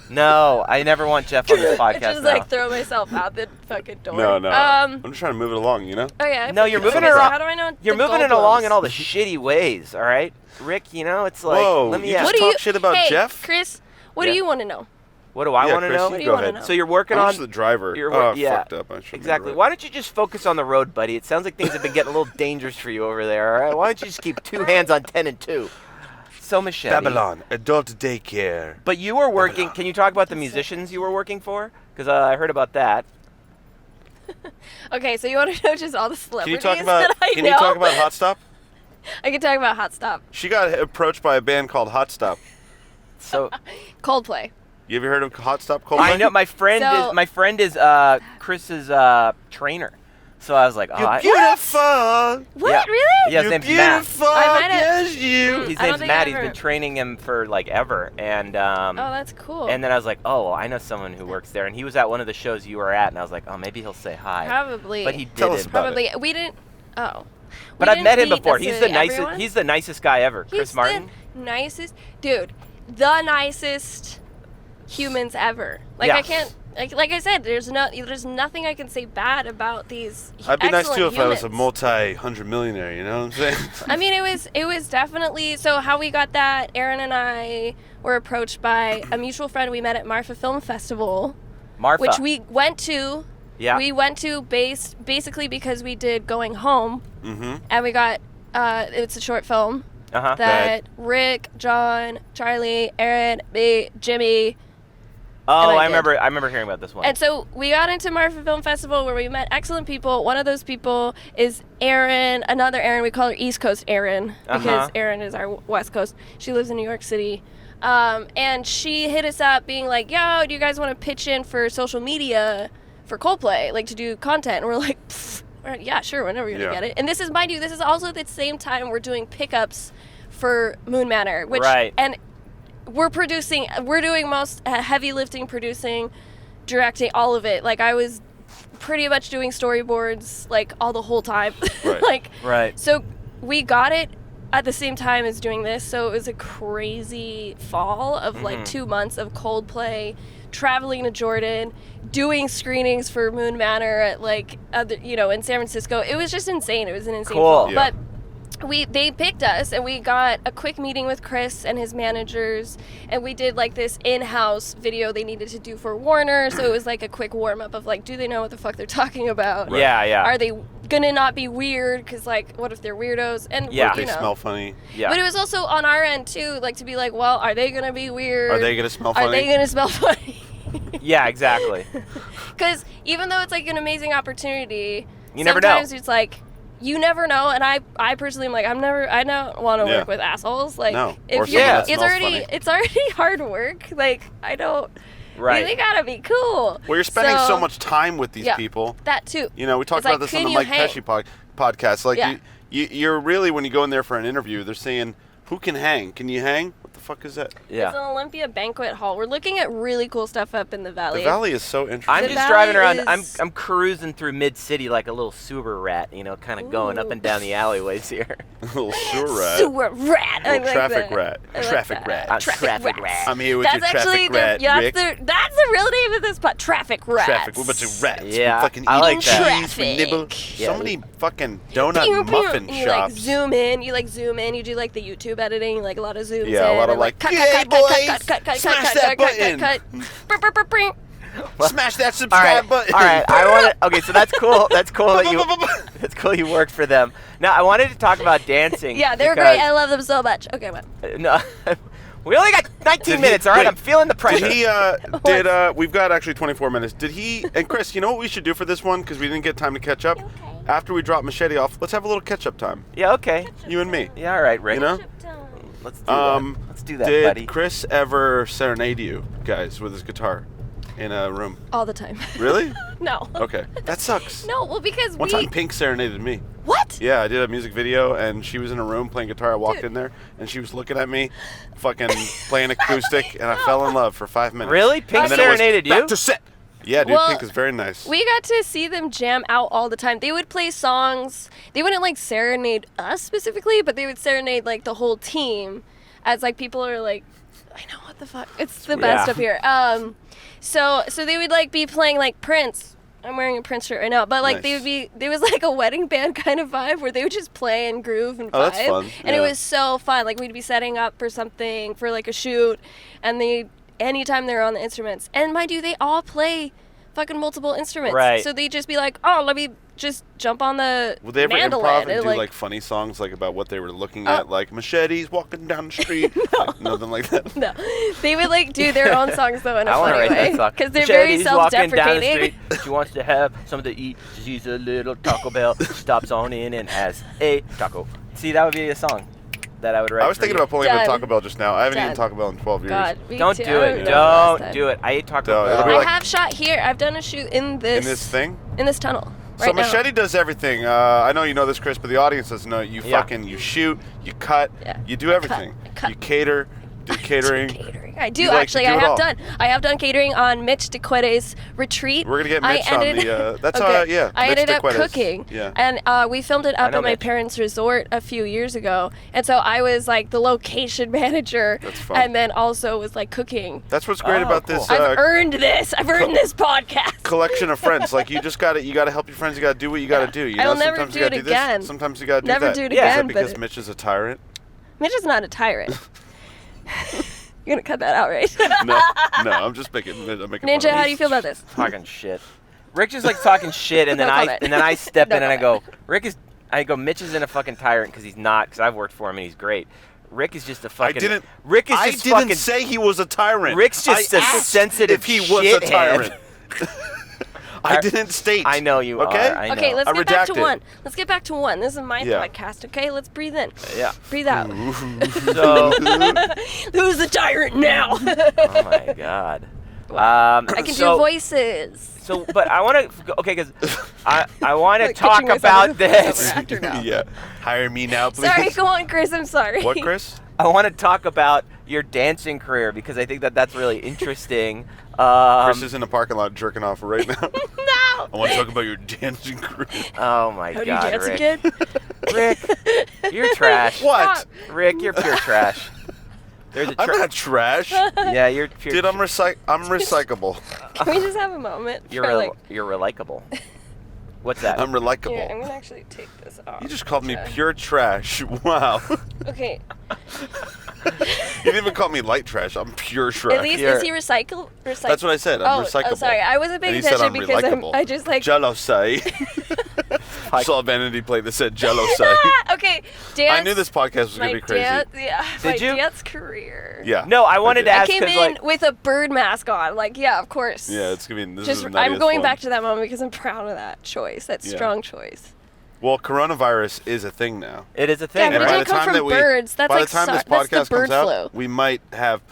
S2: No, I never want Jeff on this
S3: I
S2: podcast
S3: just
S2: now.
S3: like throw myself out the fucking door.
S1: No. I'm just trying to move it along, you know?
S3: Oh yeah.
S2: No, you're moving
S3: okay,
S2: it
S3: so
S2: around-
S3: how do I know?
S2: You're
S3: the
S2: moving it
S3: Goldblums?
S2: along in all the shitty ways, all right? Rick, you know, it's like,
S1: Whoa,
S2: let me
S1: you
S2: ask.
S1: just
S3: What do you
S1: talk shit about
S3: hey,
S1: Jeff?
S3: Chris, what
S2: Yeah.
S3: do you want to know?
S2: What do I
S1: Yeah,
S2: want to
S1: Chris,
S2: know?
S3: What do
S1: go
S3: you wanna
S1: ahead.
S3: know?
S2: So you're working
S1: I'm
S2: on
S1: just the driver.
S2: You're
S1: Oh,
S2: yeah,
S1: fucked up. I shouldn't be
S2: exactly.
S1: right.
S2: Why don't you just focus on the road, buddy? It sounds like things have been getting a little dangerous for you over there, all right? Why don't you just keep 2 hands on 10 and 2? So Machete.
S1: Babylon, adult daycare.
S2: But you were working.
S1: Babylon.
S2: Can you talk about the musicians you were working for? Because I heard about that.
S3: Okay, so you want to know just all the
S1: Can
S3: celebrities
S1: you talk about?
S3: that I
S1: Can
S3: know?
S1: you talk about Hot Stop?
S3: I can talk about Hot Stop.
S1: She got approached by a band called Hot Stop.
S2: So
S3: Coldplay.
S1: You ever heard of Hot Stop? Coldplay?
S2: I know my friend is Chris's trainer. So I was like, oh,
S1: You're beautiful.
S3: What?
S2: Yeah.
S3: Really?
S2: Yeah, his
S1: You're
S2: name's Matt.
S1: beautiful.
S3: I might have-
S1: Yes, you.
S2: His
S3: I don't
S2: name's
S3: think
S2: Matt.
S3: I've
S2: He's been
S3: ever-
S2: training him for like ever, and
S3: Oh, that's cool.
S2: and then I was like, oh, well, I know someone who works there, and he was at one of the shows you were at, and I was like, oh, maybe he'll say hi.
S3: Probably.
S2: But he
S1: Tell us
S2: didn't.
S1: about
S3: Probably. We didn't. Oh.
S2: But
S3: We
S2: I've met him
S3: didn't meet
S2: before. He's the
S3: necessarily
S2: nicest.
S3: everyone.
S2: He's the nicest guy ever.
S3: He's
S2: Chris Martin.
S3: the nicest dude. The nicest humans ever. Like
S2: Yeah.
S3: I can't. Like I said, there's nothing I can say bad about these.
S1: I'd be nice
S3: excellent
S1: too if I was a
S3: humans.
S1: multi-hundred millionaire. You know what I'm saying?
S3: I mean, it was definitely so. How we got that? Aaron and I were approached by a mutual friend we met at Marfa Film Festival,
S2: Marfa.
S3: which we went to.
S2: Yeah.
S3: We went to basically because we did Going Home,
S1: Mm-hmm.
S3: and we got it's a short film
S2: Uh-huh.
S3: that Rick, John, Charlie, Aaron, me, Jimmy.
S2: Oh,
S3: and I
S2: I
S3: did.
S2: remember hearing about this one.
S3: And so we got into Marfa Film Festival where we met excellent people. One of those people is Erin, another Erin. We call her East Coast Erin because
S2: Uh-huh.
S3: Erin is our West Coast. She lives in New York City. And she hit us up being like, yo, do you guys want to pitch in for social media for Coldplay, like to do content? And we're like, yeah, sure, whenever you're going to
S1: Yeah.
S3: get it. And this is, mind you, this is also at the same time we're doing pickups for Moon Manor, which,
S2: Right.
S3: and we're doing most heavy lifting, producing, directing, all of it. Like I was pretty much doing storyboards like all the whole time.
S1: Right.
S3: Like,
S2: Right.
S3: so we got it at the same time as doing this. So it was a crazy fall of like 2 months of Coldplay, traveling to Jordan, doing screenings for Moon Manor at like other, in San Francisco. It was just insane. It was an insane
S2: Cool.
S3: fall.
S1: Yeah.
S3: But they picked us, and we got a quick meeting with Chris and his managers, and we did like this in-house video they needed to do for Warner. So it was like a quick warm-up of like, do they know what the fuck they're talking about?
S2: Right. Yeah.
S3: Are they gonna not be weird? Because like, what if they're weirdos? And
S1: what if they smell funny?
S2: Yeah.
S3: But it was also on our end too, like to be like, well, are they gonna be weird?
S1: Are they gonna smell funny?
S3: Are they gonna smell funny?
S2: Yeah, exactly.
S3: Because even though it's like an amazing opportunity,
S2: you never know.
S3: Sometimes it's like, you never know, and I personally am like, I don't want to work with assholes. Like,
S1: no.
S3: It's already hard work. Like, I don't.
S2: Right.
S3: They gotta be cool.
S1: Well, you're spending so much time with these people.
S3: That too.
S1: You know, we talked about this on the Mike Pesci podcast. Like, you're really, when you go in there for an interview, they're saying, who can hang? Can you hang? What the fuck is that?
S2: Yeah.
S3: It's an Olympia banquet hall. We're looking at really cool stuff up in the valley.
S1: The valley is so interesting.
S2: I'm just driving around. I'm cruising through mid-city like a little sewer rat, you know, kind of going up and down the alleyways here.
S1: A little sewer rat.
S3: Sewer rat.
S1: A little traffic rat. Traffic rat.
S2: Traffic rat.
S1: I'm here with your traffic rat, Rick.
S3: That's the real name of this pod. Traffic rats.
S1: Traffic. We're a bunch of rats.
S2: Yeah,
S1: we fucking
S2: I like
S1: eat
S2: that.
S1: cheese. We nibble.
S2: Yeah.
S1: So many fucking donut muffin
S3: you
S1: shops.
S3: Like zoom in. You do like the YouTube editing, like a lot of zooms in.
S1: Yeah, a lot of like, yay boys, smash that button. Smash that subscribe button.
S2: All right. Okay, so that's cool. That's cool that that's cool you worked for them. Now I wanted to talk about dancing.
S3: Yeah, they're great. I love them so much. Okay, what?
S2: No. We only got 19 minutes, all right? I'm feeling the pressure.
S1: We've got actually 24 minutes. Did he, and Chris, you know what we should do for this one? Because we didn't get time to catch up.
S3: Okay.
S1: After we drop Machete off, let's have a little catch-up time.
S2: Yeah, okay.
S1: You and me.
S2: Yeah, all right, Rick.
S1: You know?
S2: Let's do that. Let's do that,
S1: did
S2: buddy.
S1: Did Chris ever serenade you guys with his guitar in a room?
S3: All the time.
S1: Really?
S3: No.
S1: Okay. That sucks.
S3: No, well, because
S1: One time Pink serenaded me.
S3: What?
S1: Yeah, I did a music video, and she was in a room playing guitar. I walked in there, and she was looking at me, fucking playing acoustic, and I fell in love for 5 minutes.
S2: Really? Pink serenaded you?
S1: Back to set. Yeah, dude, Pink is very nice.
S3: We got to see them jam out all the time. They would play songs. They wouldn't, like, serenade us specifically, but they would serenade, like, the whole team as, like, people are like, I know, what the fuck? It's the best up here. So they would, like, be playing, like, Prince. I'm wearing a Prince shirt right now, but like there was like a wedding band kind of vibe where they would just play and groove and vibe.
S1: Oh, that's fun.
S3: And it was so fun. Like we'd be setting up for something, for like a shoot, and anytime they're on the instruments, and mind you, they all play fucking multiple instruments.
S2: Right.
S3: So they just be like, oh, let me just jump on the
S1: Would they ever
S3: mandolin
S1: improv and do like funny songs like about what they were looking at, like machetes walking down the street?
S3: No.
S1: Like, nothing like that.
S3: No, they would like do their own songs though in a
S2: I
S3: funny way
S2: because
S3: they're very self-deprecating.
S2: Down the street. She wants to have something to eat. She's a little Taco Bell. Stops on in and has a taco. See, that would be a song that I would write.
S1: I was thinking about pulling up a Taco Bell just now. I haven't eaten Taco Bell in 12 years.
S3: God,
S2: don't do it. Don't do it. I ate Taco Bell.
S3: I have shot here. I've done a shoot in this
S1: thing?
S3: In this tunnel.
S1: So Machete does everything. I know you know this, Chris, but the audience doesn't know. You you shoot, you cut, you do everything. You cater, do catering.
S3: I do actually. I have done catering on Mitch DeQuete's retreat.
S1: We're gonna get Mitch on the. That's
S3: I ended up cooking.
S1: Yeah.
S3: And we filmed it up at my parents' resort a few years ago, and so I was like the location manager.
S1: That's fun.
S3: And then also was like cooking.
S1: That's what's great about this.
S3: I've earned this. I've earned this podcast.
S1: Collection of friends. Like you just got to. You got to help your friends. You got to do what you got to do. You know,
S3: I'll never
S1: sometimes
S3: do
S1: you
S3: it
S1: got to do
S3: again.
S1: this. Sometimes you got to do
S3: never
S1: that.
S3: do it again.
S1: Is it because Mitch is a tyrant?
S3: Mitch is not a tyrant. You're gonna cut that out, right?
S1: No, I'm just making
S3: Ninja, how do you feel about this?
S2: Talking shit. Rick just likes talking shit, and then I step in and I go, Mitch is in a fucking tyrant because he's not, because I've worked for him and he's great. Rick is just a fucking. I didn't
S1: say he was a tyrant.
S2: Rick's just a sensitive
S1: if he was a tyrant. I didn't state.
S2: I know you
S1: okay?
S2: are. I know.
S3: Okay, let's get back to one. Let's get back to one. This is my podcast, okay? Let's breathe in.
S2: Yeah.
S3: Breathe out.
S2: So,
S3: who's the tyrant now?
S2: Oh my God.
S3: I can do voices.
S2: So, but I want to, because I want to talk about this.
S1: Yeah. Hire me now, please.
S3: Sorry, go on, Chris. I'm sorry.
S1: What, Chris?
S2: I want to talk about your dancing career because I think that's really interesting.
S1: Chris is in the parking lot jerking off right now.
S3: No.
S1: I want to talk about your dancing career.
S2: Oh my God,
S3: How do you dance
S2: Rick.
S3: again?
S2: Rick, you're trash.
S1: What?
S2: Rick, you're pure trash.
S1: I'm not trash.
S2: Yeah, you're pure.
S1: Dude, I'm recyclable.
S3: Can we just have a moment?
S2: You're relikable. What's that?
S1: I'm relikable.
S3: Here, I'm gonna actually take this off.
S1: You just called me pure trash. Wow.
S3: Okay.
S1: You didn't even call me light trash. I'm pure trash.
S3: At least, is he recycle?
S1: That's what I said. I'm recyclable.
S3: Oh, sorry. I wasn't paying attention because I just like...
S1: Jealousy. I saw a vanity plate that said jealousy.
S3: Okay, dance.
S1: I knew this podcast was going to be crazy.
S3: Did you? Dance career.
S1: Yeah.
S2: No, I wanted to ask
S3: I came in with a bird mask on. Like, yeah, of course.
S1: Yeah, it's going to be...
S3: I'm going back to that moment because I'm proud of that choice. That strong choice.
S1: Well, coronavirus is a thing now.
S2: It is a thing.
S3: Yeah, but it didn't come from birds. That's
S1: by the time this podcast comes
S3: flu.
S1: out, we might have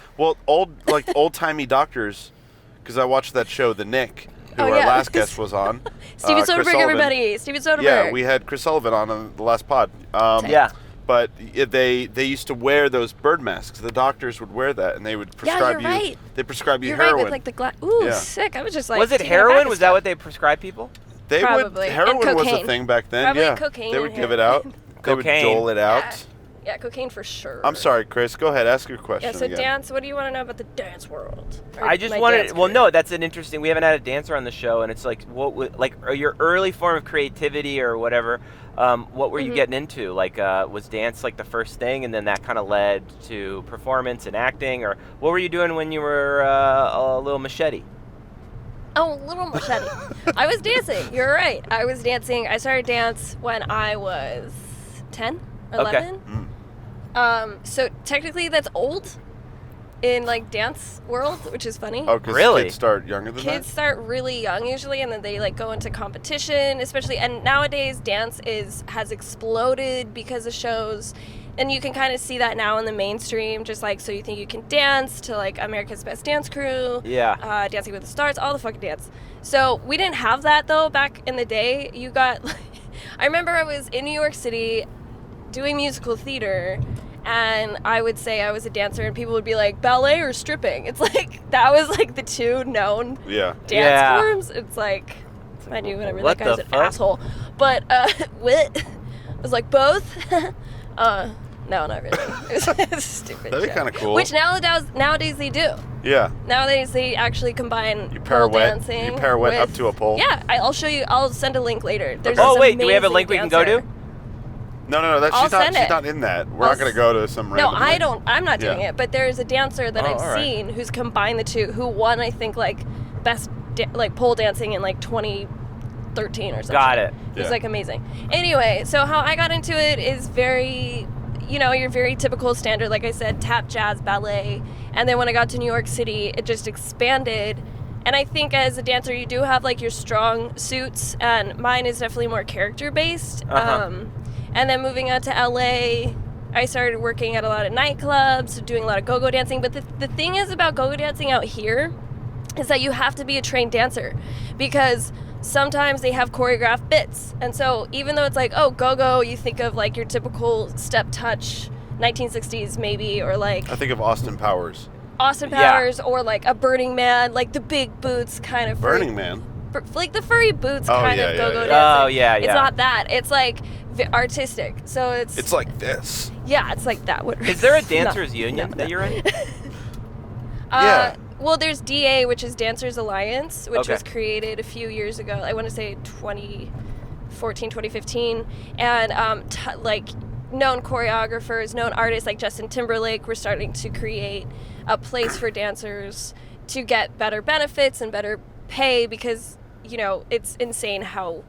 S1: old-timey doctors, because I watched that show, The Nick, who our last guest was on.
S3: Steven Soderbergh, everybody. Steven Soderbergh.
S1: Yeah, we had Chris Sullivan on the last pod. But they used to wear those bird masks. The doctors would wear that, and they would prescribe
S3: right.
S1: They prescribe you
S3: you're
S1: heroin.
S3: Right, with like the Ooh, sick. I was just like...
S2: Was it heroin? Was that what they prescribed people?
S3: Probably.
S1: Heroin was a thing back then.
S3: Probably cocaine.
S1: They would give it out. They would dole it out.
S3: Yeah, cocaine for sure.
S1: I'm sorry, Chris. Go ahead. Ask your question.
S3: Yeah, so
S1: again.
S3: Dance, what do you want to know about the dance world?
S2: I just wanted... Well, no, that's an interesting... We haven't had a dancer on the show, and it's like, your early form of creativity or whatever, what were you getting into? Like, was dance like the first thing, and then that kind of led to performance and acting? Or what were you doing when you were a little machete?
S3: Oh, Little Machete. I was dancing. You're right. I was dancing. I started dance when I was 10, 11.
S1: Okay.
S3: So technically that's old in like dance world, which is funny.
S1: Oh, because kids start younger than that?
S3: Kids start really young usually, and then they like go into competition, especially. And nowadays dance has exploded because of shows. And you can kind of see that now in the mainstream, just like So You Think You Can Dance to like America's Best Dance Crew, Dancing with the Stars, all the fucking dance. So we didn't have that though back in the day. You got, I remember I was in New York City doing musical theater, and I would say I was a dancer, and people would be like, ballet or stripping? It's like, that was like the two known dance forms. It's like, I do whatever, that guy's an asshole. But, what? I was like, both? No, not really. It was stupid.
S1: That'd be kind of cool.
S3: Which nowadays they do.
S1: Yeah.
S3: Nowadays they actually combine
S1: pole
S3: dancing.
S1: You pirouette up to a pole.
S3: Yeah, I'll show you. I'll send a link later. There's
S2: do we have a link we can go to?
S1: No. She's not in that. We're not going to go to some random.
S3: No, I'm not doing it. But there's a dancer that I've seen who's combined the two. Who won, I think, like best pole dancing in like 2013 or something.
S2: Got it.
S3: It was like amazing. Anyway, so how I got into it is very, your very typical standard, like I said, tap, jazz, ballet. And then when I got to New York City, it just expanded. And I think as a dancer, you do have like your strong suits, and mine is definitely more character based. And then moving out to LA, I started working at a lot of nightclubs, doing a lot of go-go dancing. But the thing is about go-go dancing out here is that you have to be a trained dancer, because sometimes they have choreographed bits. And so even though it's like, oh, go-go, you think of like your typical step touch, 1960s maybe, or like...
S1: I think of Austin Powers.
S3: Or like a Burning Man, like the big boots kind of...
S1: Burning Man?
S3: Like the furry boots kind of go-go dancing.
S2: Oh, yeah.
S3: It's not that. It's like artistic. So it's...
S1: It's like this.
S3: Yeah, it's like that.
S2: Is there a dancers union that you're in?
S1: Yeah.
S3: Well, there's DA, which is Dancers Alliance, which was created a few years ago. I want to say 2014, 2015. And known choreographers, known artists like Justin Timberlake were starting to create a place for dancers to get better benefits and better pay, because it's insane how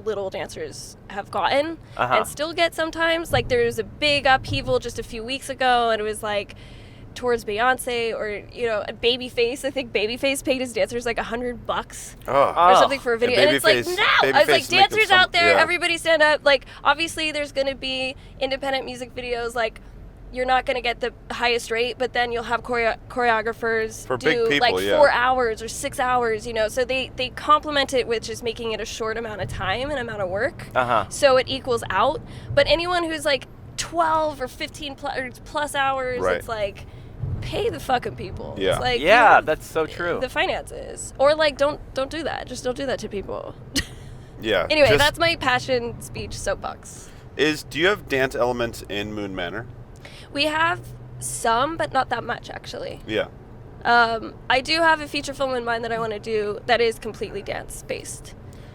S3: little dancers have gotten and still get sometimes. Like there was a big upheaval just a few weeks ago, and it was like towards Beyonce or Babyface. I think Babyface paid his dancers like $100 or something for a video, and it's like, no, I was like, dancers out there, everybody stand up. Like obviously there's gonna be independent music videos, like you're not going to get the highest rate, but then you'll have choreographers
S1: for
S3: do
S1: big people,
S3: 4 hours or 6 hours, so they complement it with just making it a short amount of time and amount of work. So it equals out. But anyone who's like 12 or 15 plus hours, it's like, pay the fucking people.
S1: Yeah.
S3: It's like,
S2: that's so true.
S3: The finances. Or like, don't do that. Just don't do that to people.
S1: Yeah.
S3: Anyway, that's my passion speech soapbox.
S1: Do you have dance elements in Moon Manor?
S3: We have some, but not that much, actually.
S1: Yeah.
S3: I do have a feature film in mind that I want to do that is completely dance-based.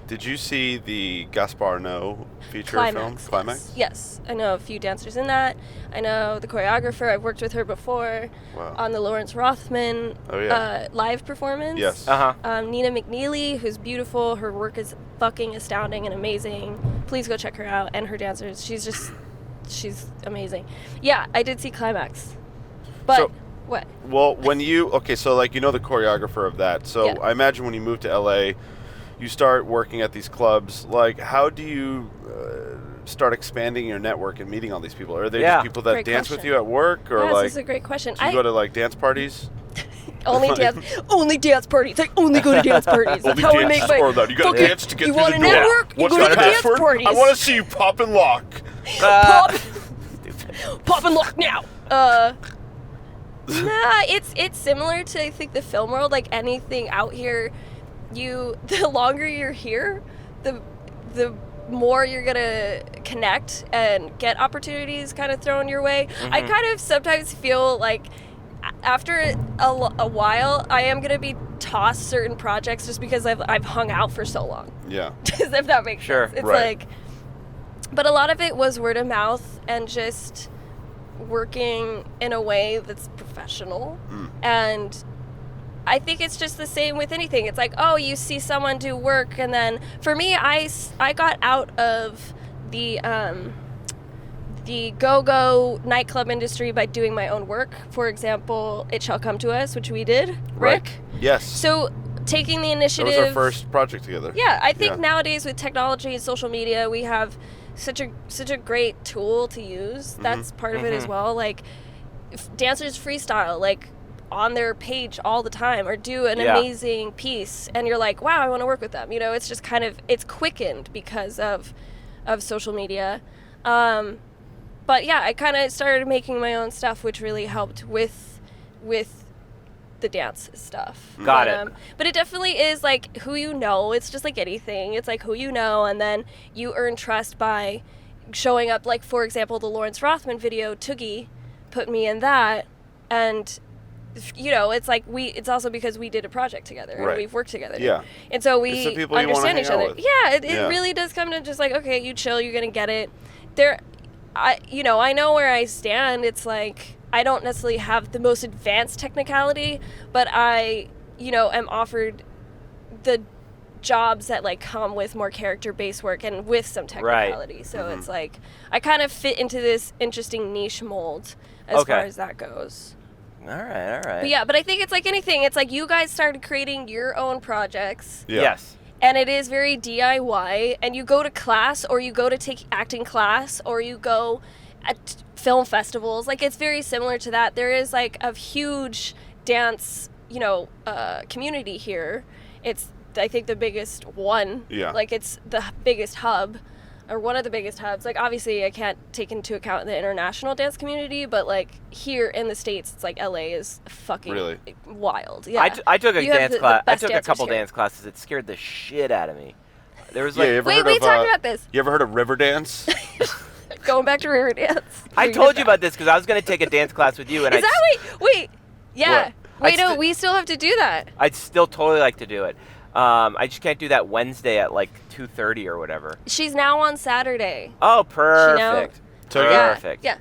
S1: Did you see the Gaspar Noé feature film, Climax?
S3: Yes. I know a few dancers in that. I know the choreographer. I've worked with her before on the Lawrence Rothman live performance.
S1: Yes.
S3: Nina McNeely, who's beautiful. Her work is fucking astounding and amazing. Please go check her out. And her dancers. She's amazing. Yeah, I did see Climax. But what?
S1: Well, when you the choreographer of that. So I imagine when you moved to LA, you start working at these clubs. Like, how do you start expanding your network and meeting all these people? Are they just people that dance with you at work, or
S3: this is a great question.
S1: Do you go to like dance parties?
S3: Only dance parties. I only go to dance parties. That's how I make my.
S1: You got to dance to get through the door.
S3: You want to network? You go to dance parties.
S1: I want to see you pop and lock.
S3: Pop and lock now. It's similar to, I think, the film world. Like anything out here, the longer you're here, the more you're gonna connect and get opportunities kind of thrown your way. I kind of sometimes feel like after a while, I am gonna be tossed certain projects just because I've hung out for so long.
S1: Yeah.
S3: If that makes sense. It's like, but a lot of it was word of mouth and just working in a way that's professional. And I think it's just the same with anything. It's like, oh, you see someone do work, and then for me, I got out of the go-go nightclub industry by doing my own work. For example, It Shall Come to Us, which we did, Rick.
S1: Yes.
S3: So taking the initiative.
S1: That was our first project together.
S3: Yeah, I think nowadays with technology and social media, we have such a great tool to use. That's part of it as well. Like, if dancers freestyle, like, on their page all the time, or do an amazing piece, and you're like, wow, I want to work with them. It's just kind of, it's quickened because of social media. But yeah, I kind of started making my own stuff, which really helped with the dance stuff.
S2: Got it.
S3: But it definitely is like who you know. It's just like anything. It's like who you know, and then you earn trust by showing up. Like, for example, the Lawrence Rothman video, Toogie put me in that, and it's like it's also because we did a project together and we've worked together.
S1: Yeah.
S3: And so we understand each other. Yeah, it really does come to just like, okay, you chill, you're gonna get it. I know where I stand. It's like, I don't necessarily have the most advanced technicality, but I, am offered the jobs that like come with more character-based work and with some technicality. Right. So it's like, I kind of fit into this interesting niche mold as far as that goes.
S2: All right.
S3: But I think it's like anything. It's like you guys started creating your own projects.
S1: Yeah.
S2: Yes.
S3: And it is very DIY, and you go to class, or you go to take acting class, or you go at film festivals. Like, it's very similar to that. There is like a huge dance, community here. It's, I think, the biggest one.
S1: Yeah.
S3: Like, it's the biggest hub, or one of the biggest hubs. Like, obviously, I can't take into account the international dance community, but like here in the States, it's like LA is fucking wild. Yeah.
S2: I took a dance class. I took a couple dance classes. It scared the shit out of me. There was like,
S3: we talked about this.
S1: You ever heard of river dance?
S3: Going back to river dance.
S2: I told you about this because I was going to take a dance class with you, and
S3: is that wait? Yeah.
S1: What?
S3: Wait, no, we still have to do that.
S2: I'd still totally like to do it. I just can't do that Wednesday at like 2:30 or whatever.
S3: She's now on Saturday.
S2: Oh, perfect. Perfect.
S3: Yeah.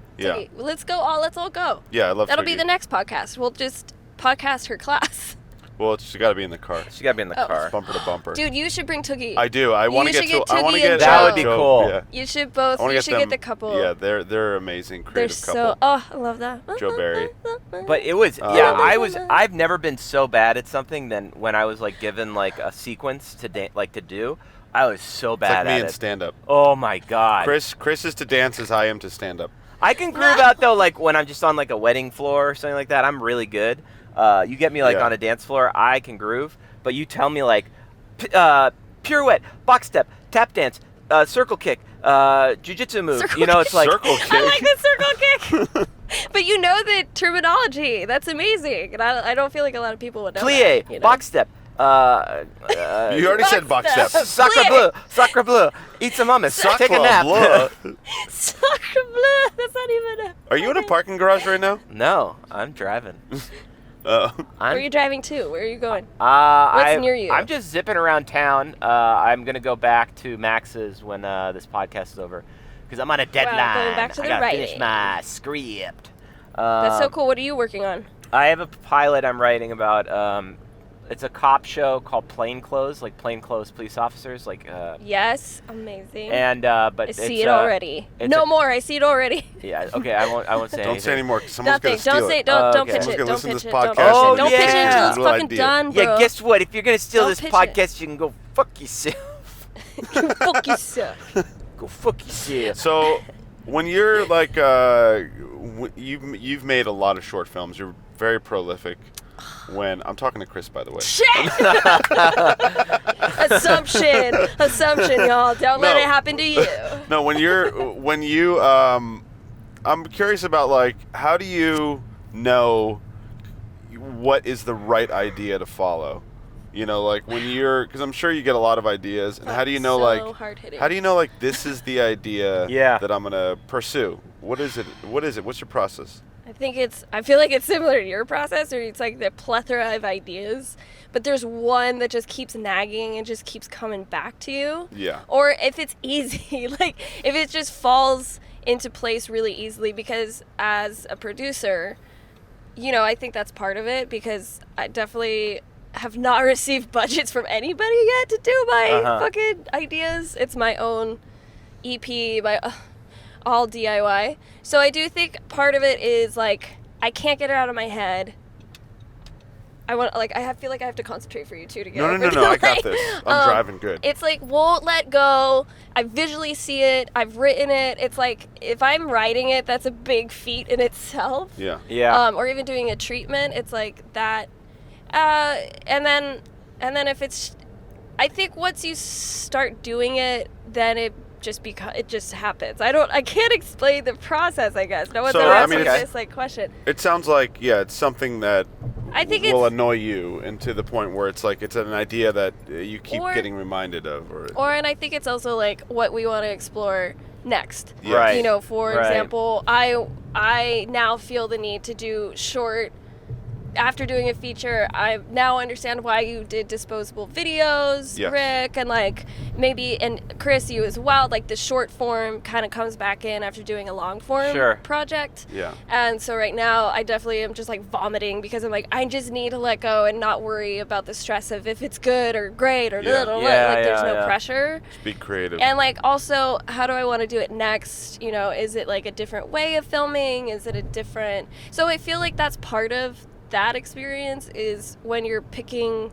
S3: Let's go. Let's all go.
S1: Yeah, I love.
S3: That'll be the next podcast. We'll just podcast her class.
S1: Well, she got to be in the car.
S2: She got to be in the car.
S1: It's bumper to bumper.
S3: Dude, you should bring Toogie.
S1: I do. I want to get to. I want to
S3: get.
S2: That would be cool.
S1: Yeah.
S3: You should both. You should get the couple.
S1: Yeah, they're amazing creative couple.
S3: I love that.
S1: Joe Barry.
S2: But it was I've never been so bad at something than when I was like given like a sequence to do. I was so bad
S1: at it.
S2: It's like
S1: me in stand up.
S2: Oh my god.
S1: Chris is to dance as I am to stand up.
S2: I can groove out though, like when I'm just on like a wedding floor or something like that. I'm really good. You get me like on a dance floor, I can groove. But you tell me like pirouette, box step, tap dance, circle kick, jiu-jitsu move. It's like
S1: circle kick.
S3: I like the circle kick. But you know the terminology. That's amazing. And I don't feel like a lot of people would know
S2: plie,
S3: that,
S2: box step.
S1: You already said box step.
S2: Sacre bleu. Eat some hummus. Take a nap.
S3: Sacre bleu. That's not even a...
S1: Are you in a parking garage right now?
S2: No, I'm driving.
S3: Where are you driving to? Where are you going?
S2: What's
S3: near you?
S2: I'm just zipping around town. I'm going to go back to Max's when this podcast is over. Because I'm on a deadline.
S3: Wow, going back to the
S2: I got to
S3: writing.
S2: finish my script.
S3: That's so cool. What are you working on?
S2: I have a pilot I'm writing about. It's a cop show called Plainclothes, like plainclothes police officers, like.
S3: Yes, amazing.
S2: And but
S3: I see it already. No more. I see it already.
S2: Yeah. Okay. I won't say.
S1: Don't say
S2: anything.
S1: anymore. Someone's gonna steal
S3: Don't say.
S1: it.
S3: Don't
S2: okay.
S3: pitch it. Don't pitch it.
S1: Don't
S3: Don't pitch it
S2: yeah.
S3: until it's fucking
S1: Idea.
S3: done, bro.
S2: Yeah. Guess what? If you're gonna steal
S3: Don't
S2: this
S3: pitch
S2: podcast, you can go fuck yourself.
S3: Fuck yourself.
S2: Go fuck yourself.
S1: So, when you're like, you've made a lot of short films. You're very prolific. When I'm talking to Chris, by the way.
S3: Shit! Assumption, y'all. Don't let it happen to you.
S1: No, when you, I'm curious about like, how do you know what is the right idea to follow? You know, like when because I'm sure you get a lot of ideas, and how do you know like this is the idea that I'm gonna pursue? What is it? What's your process?
S3: I feel like it's similar to your process, or it's like the plethora of ideas, but there's one that just keeps nagging and just keeps coming back to you.
S1: Yeah.
S3: Or if it's easy, like if it just falls into place really easily, because as a producer, you know, I think that's part of it, because I definitely have not received budgets from anybody yet to do my fucking ideas. It's my own EP, all DIY. So I do think part of it is like I can't get it out of my head. I feel like I have to concentrate for you two to get
S1: No, I got this. I'm driving good.
S3: It's like won't let go. I visually see it. I've written it. It's like if I'm writing it, that's a big feat in itself.
S1: Yeah.
S2: Yeah.
S3: Or even doing a treatment, it's like that. And then if it's, I think once you start doing it, then it just happens. I can't explain the process, I guess. No one's ever asked me this question.
S1: It sounds like it's something that
S3: I think
S1: will annoy you, and to the point where it's like it's an idea that you keep getting reminded of, and
S3: I think it's also like what we want to explore next.
S1: Yeah.
S2: Right.
S3: You know, for example, I now feel the need to do short. After doing a feature, I now understand why you did disposable videos, Rick, and like maybe, and Chris, you as well, like the short form kind of comes back in after doing a long form project.
S1: Yeah.
S3: And so right now I definitely am just like vomiting, because I'm like, I just need to let go and not worry about the stress of if it's good or great or there's no pressure.
S1: Just be creative.
S3: And like also, how do I want to do it next? You know, is it like a different way of filming? Is it a different, so I feel like that's part of that experience is when you're picking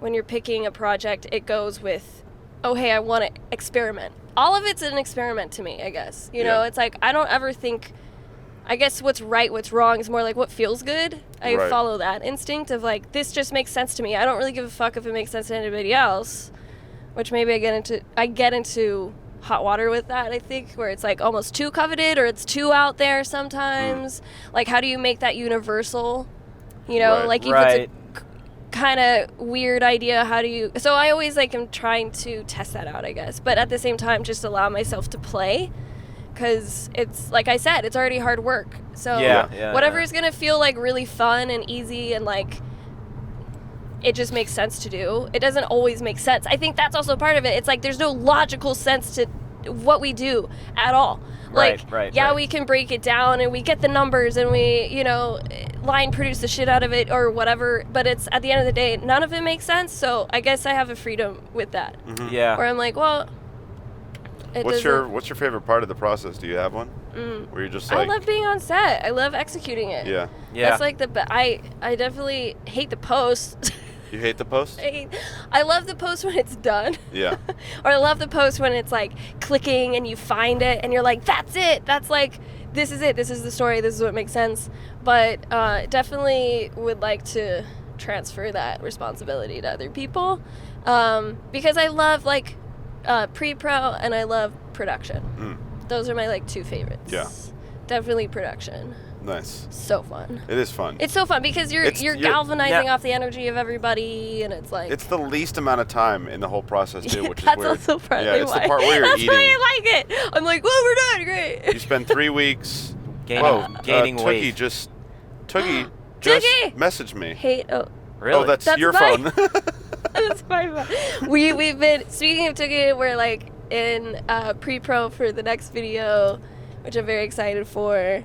S3: a project, it goes with, oh hey, I want to experiment. All of it's an experiment to me, I guess. You know, it's like I don't ever think, I guess what's right, what's wrong is more like what feels good. I follow that instinct of like, this just makes sense to me. I don't really give a fuck if it makes sense to anybody else, which maybe I get into hot water with that, I think, where it's like almost too coveted or it's too out there sometimes. Like how do you make that universal? You know, like if it's a kind of weird idea, how do you... So I always like am trying to test that out, I guess. But at the same time, just allow myself to play. Because it's, like I said, it's already hard work. So whatever is going to feel like really fun and easy and like it just makes sense to do. It doesn't always make sense. I think that's also part of it. It's like there's no logical sense to what we do at all. Like, we can break it down and we get the numbers and we, you know, line produce the shit out of it or whatever, but it's at the end of the day, none of it makes sense. So I guess I have a freedom with that.
S1: Mm-hmm.
S2: Yeah.
S3: Where I'm like, well,
S1: what's your favorite part of the process? Do you have one? Where you're just like,
S3: I love being on set. I love executing it.
S1: Yeah.
S3: That's like I definitely hate the post.
S1: You hate the post?
S3: I love the post when it's done.
S1: Yeah.
S3: Or I love the post when it's like clicking and you find it and you're like, that's it. That's like, this is it. This is the story. This is what makes sense. But definitely would like to transfer that responsibility to other people, because I love like pre-pro and I love production. Those are my like two favorites.
S1: Yeah.
S3: Definitely production.
S1: Nice.
S3: So fun.
S1: It is fun.
S3: It's so fun because you're galvanizing off the energy of everybody, and it's like...
S1: It's the least amount of time in the whole process, too, which is
S3: weird.
S1: weird.
S3: That's also partly
S1: it's the part where you're eating.
S3: That's why I like it. I'm like, well, we're done. Great.
S1: You spend 3 weeks...
S2: gaining weight.
S1: Tookie just messaged me.
S3: Hey, oh.
S2: Really?
S1: Oh, that's your phone.
S3: That's my phone. We've been, speaking of Tookie, we're like in pre-pro for the next video, which I'm very excited for. It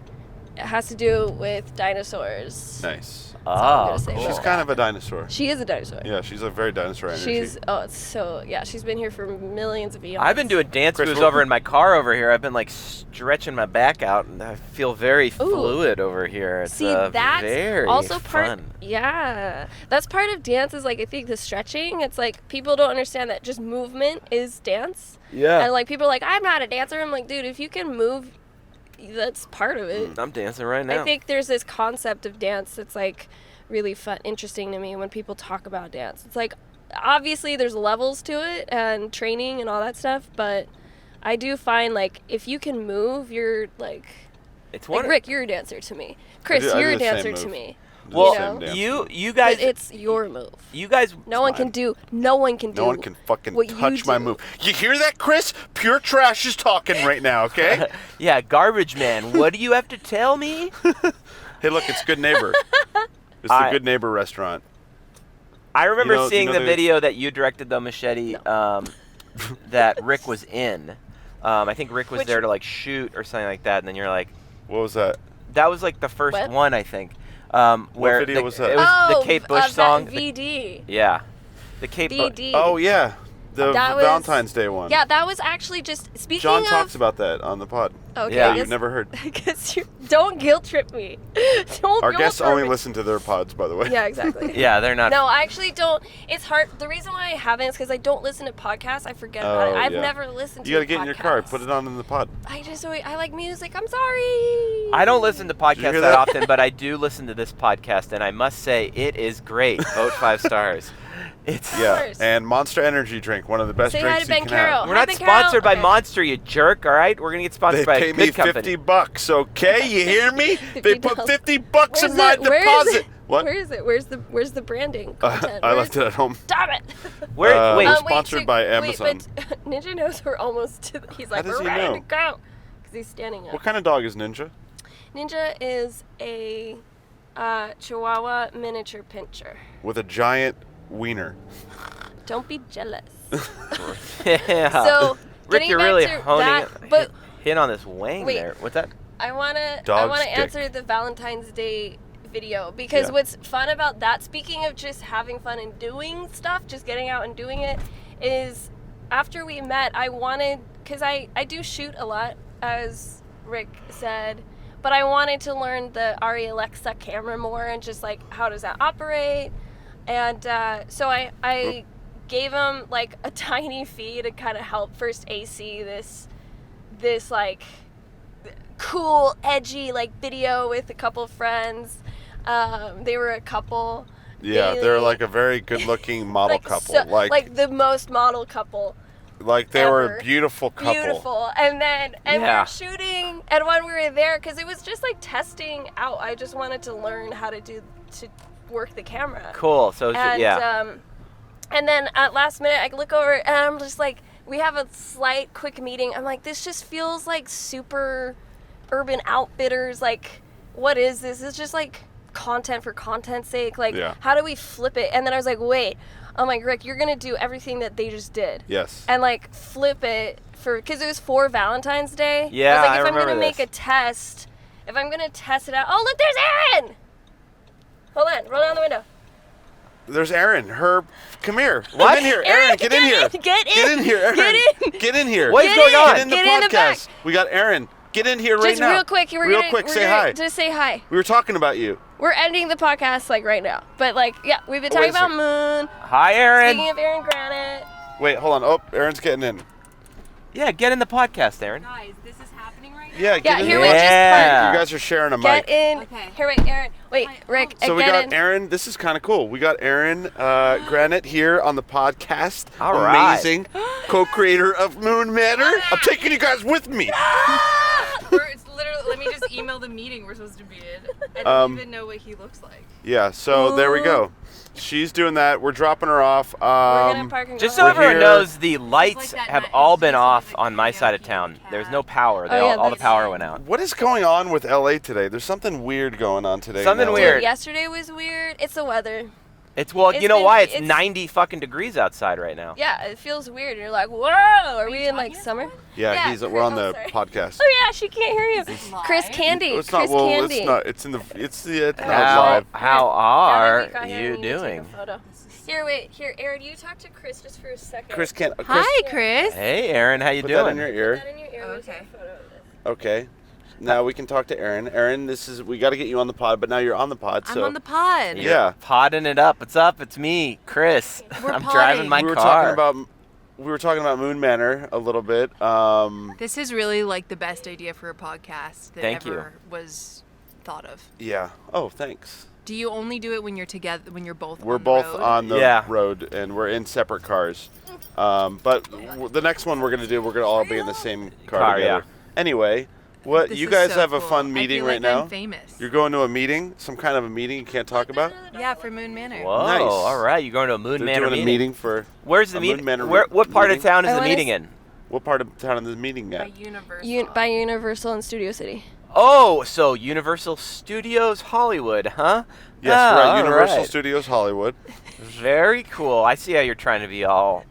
S3: has to do with dinosaurs.
S1: Nice.
S2: Oh,
S3: cool.
S1: She's kind of a dinosaur.
S3: She is a dinosaur.
S1: Yeah, she's a very dinosaur energy.
S3: She's been here for millions of years.
S2: I've been doing dance moves over in my car over here. I've been like stretching my back out, and I feel very fluid over here. It's
S3: that's
S2: very
S3: also
S2: fun.
S3: Yeah, that's part of dance. Is like I think the stretching. It's like people don't understand that just movement is dance.
S1: Yeah.
S3: And like people are like, I'm not a dancer. I'm like, dude, if you can move, that's part of it.
S2: I'm dancing right now.
S3: I think there's this concept of dance that's like really fun, interesting to me when people talk about dance. It's like obviously there's levels to it and training and all that stuff, but I do find like if you can move, you're like, Rick, you're a dancer to me. Chris, you're a dancer to me.
S2: Well, you guys,
S3: but it's your move.
S2: You guys,
S3: no one can
S1: fucking touch my move. You hear that, Chris? Pure trash is talking right now, okay?
S2: Yeah, garbage man. What do you have to tell me?
S1: Hey, look, it's Good Neighbor. It's the Good Neighbor restaurant.
S2: I remember seeing the video that you directed, though, Machete, that Rick was in. I think Rick was there to like shoot or something like that, and then you're like,
S1: what was that?
S2: That was like the first one, I think.
S1: What video was that?
S2: It was the Kate Bush song.
S3: VD.
S2: Yeah. The Kate
S3: Bush.
S1: Oh, yeah. The Valentine's Day one.
S3: Yeah, that was actually just speaking
S1: John talks about that on the pod.
S3: Okay.
S1: Yeah. You've never heard.
S3: Because don't guilt trip me.
S1: Our guests only listen to their pods, by the way.
S3: Yeah, exactly.
S2: Yeah, they're not.
S3: No, I actually don't. It's hard. The reason why I haven't is because I don't listen to podcasts. I forget about it. I've never listened to.
S1: You gotta get in your car. Put it on in the pod.
S3: I like music. I'm sorry.
S2: I don't listen to podcasts that often, but I do listen to this podcast, and I must say it is great. Vote 5 stars. It's
S1: and Monster Energy drink, one of the best drinks you can have.
S2: We're not sponsored by Monster, you jerk. All right, we're gonna get sponsored by a good company.
S1: They pay me $50, okay? You hear me? They put $50 in my deposit. What?
S3: Where is it? Where's the branding content?
S1: I left it at home.
S3: Stop it.
S1: We're sponsored by Amazon.
S3: But Ninja knows we're almost to. He's like, we're ready to go, because he's standing up.
S1: What kind of dog is Ninja?
S3: Ninja is a Chihuahua miniature pinscher
S1: with a giant wiener.
S3: Don't be jealous.
S2: Yeah.
S3: So,
S2: Rick, you're really honing it. Hit on this wang there. What's that?
S3: I wanna answer the Valentine's Day video, because what's fun about that, speaking of just having fun and doing stuff, just getting out and doing it, is after we met, I wanted, because I do shoot a lot, as Rick said, but I wanted to learn the Arri Alexa camera more and just like how does that operate. And so I gave him like a tiny fee to kind of help first AC this like cool, edgy like video with a couple friends. They were a couple.
S1: Yeah, they're like a very good-looking model couple.
S3: Like the most model couple.
S1: Like they were a beautiful couple.
S3: Beautiful. And then we were shooting, and when we were there, because it was just like testing out. I just wanted to learn how to work the camera.
S2: Cool. So
S3: and then at last minute I look over and I'm just like, we have a slight quick meeting. I'm like, this just feels like super Urban Outfitters. Like, what is this? It's just like content for content's sake. Like, how do we flip it? And then I was like, wait. I'm like, Rick, you're gonna do everything that they just did.
S1: Yes.
S3: And like flip it because it was for Valentine's Day.
S2: Yeah,
S3: I was like, if I'm gonna make a test, if I'm gonna test it out. Oh, look, there's Erin. Hold on, roll down the window.
S1: There's Erin. Come here. What? Come in here. Erin, get in here. Get in here, Erin. Get in here.
S2: What is going on?
S1: Get in the podcast. We got Erin. Get in here right now.
S3: Just real quick.
S1: Real quick, say hi.
S3: Just say hi.
S1: We were talking about you.
S3: We're ending the podcast like right now. But like, yeah, we've been talking about Moon.
S2: Hi, Erin.
S3: Speaking of Erin Granite.
S1: Wait, hold on. Oh, Erin's getting in.
S2: Yeah, get in the podcast, Erin.
S4: Guys, this is happening right now?
S1: Yeah, get in
S3: here.
S1: We just you guys are sharing a mic.
S3: Get in. Okay. Here, wait, Erin. Wait, Rick.
S1: So we got Erin. This is kind of cool. We got Erin Granite here on the podcast.
S2: All right.
S1: Amazing. Co-creator of Moon Manor. I'm taking you guys with me.
S4: It's literally, let me just email the meeting we're supposed to be in. I don't even know what he looks like.
S1: Yeah, so there we go. She's doing that. We're dropping her off.
S3: We're gonna park and
S2: just
S3: go
S2: so everyone
S1: here.
S2: knows, the lights have all been off on my side of town. There's no power. All the power went out.
S1: What is going on with LA today? There's something weird going on today.
S2: Something weird.
S3: Dude, yesterday was weird. It's the weather.
S2: It's you know why? It's 90 fucking degrees outside right now.
S3: Yeah, it feels weird. You're like, whoa, are we in like summer?
S1: Yeah, we're on the podcast.
S3: Oh yeah, she can't hear you. Chris Candy.
S1: It's not.
S3: Chris
S1: Well,
S3: Candy.
S1: it's not. It's not live.
S2: How are you doing?
S3: Here, Aaron, you talk to Chris just for a second.
S1: Chris can't.
S4: Hi, Chris.
S2: Hey, Aaron, how you
S1: Put
S2: doing?
S1: that in your ear.
S3: Put that in your ear.
S4: Okay.
S1: Okay. Now we can talk to Aaron. Aaron, we got to get you on the pod, but now you're on the pod.
S4: I'm on the pod.
S1: Yeah.
S2: Podding it up. What's up? It's me, Chris. I'm driving my car.
S1: We were talking about Moon Manor a little bit.
S4: This is really like the best idea for a podcast that ever was thought of.
S1: Yeah. Oh, thanks.
S4: Do you only do it when you're together, when you're both
S1: We're
S4: on the
S1: both
S4: road?
S1: on the road, and we're in separate cars. But the next one we're going to do, we're going to all be in the same car together.
S2: Yeah.
S1: Anyway,
S4: This
S1: you
S4: is
S1: guys
S4: so
S1: have a
S4: cool.
S1: fun meeting
S4: I feel
S1: right
S4: like
S1: now?
S4: I'm famous.
S1: You're going to a meeting? Some kind of a meeting you can't talk about?
S4: Yeah, for Moon Manor.
S2: Whoa,
S1: Nice.
S2: all right. You're going to a Moon Manor
S1: doing a meeting for
S2: Where's the
S1: Moon
S2: meeting?
S1: Manor
S2: What part of
S1: meeting?
S2: town is the meeting in?
S1: What part of town is the meeting
S4: By
S1: at?
S4: Universal.
S3: By Universal and Studio City.
S2: Oh, so Universal Studios Hollywood, huh?
S1: Yes, we're at
S2: all
S1: Universal
S2: right.
S1: Studios Hollywood.
S2: Very cool. I see how you're trying to be all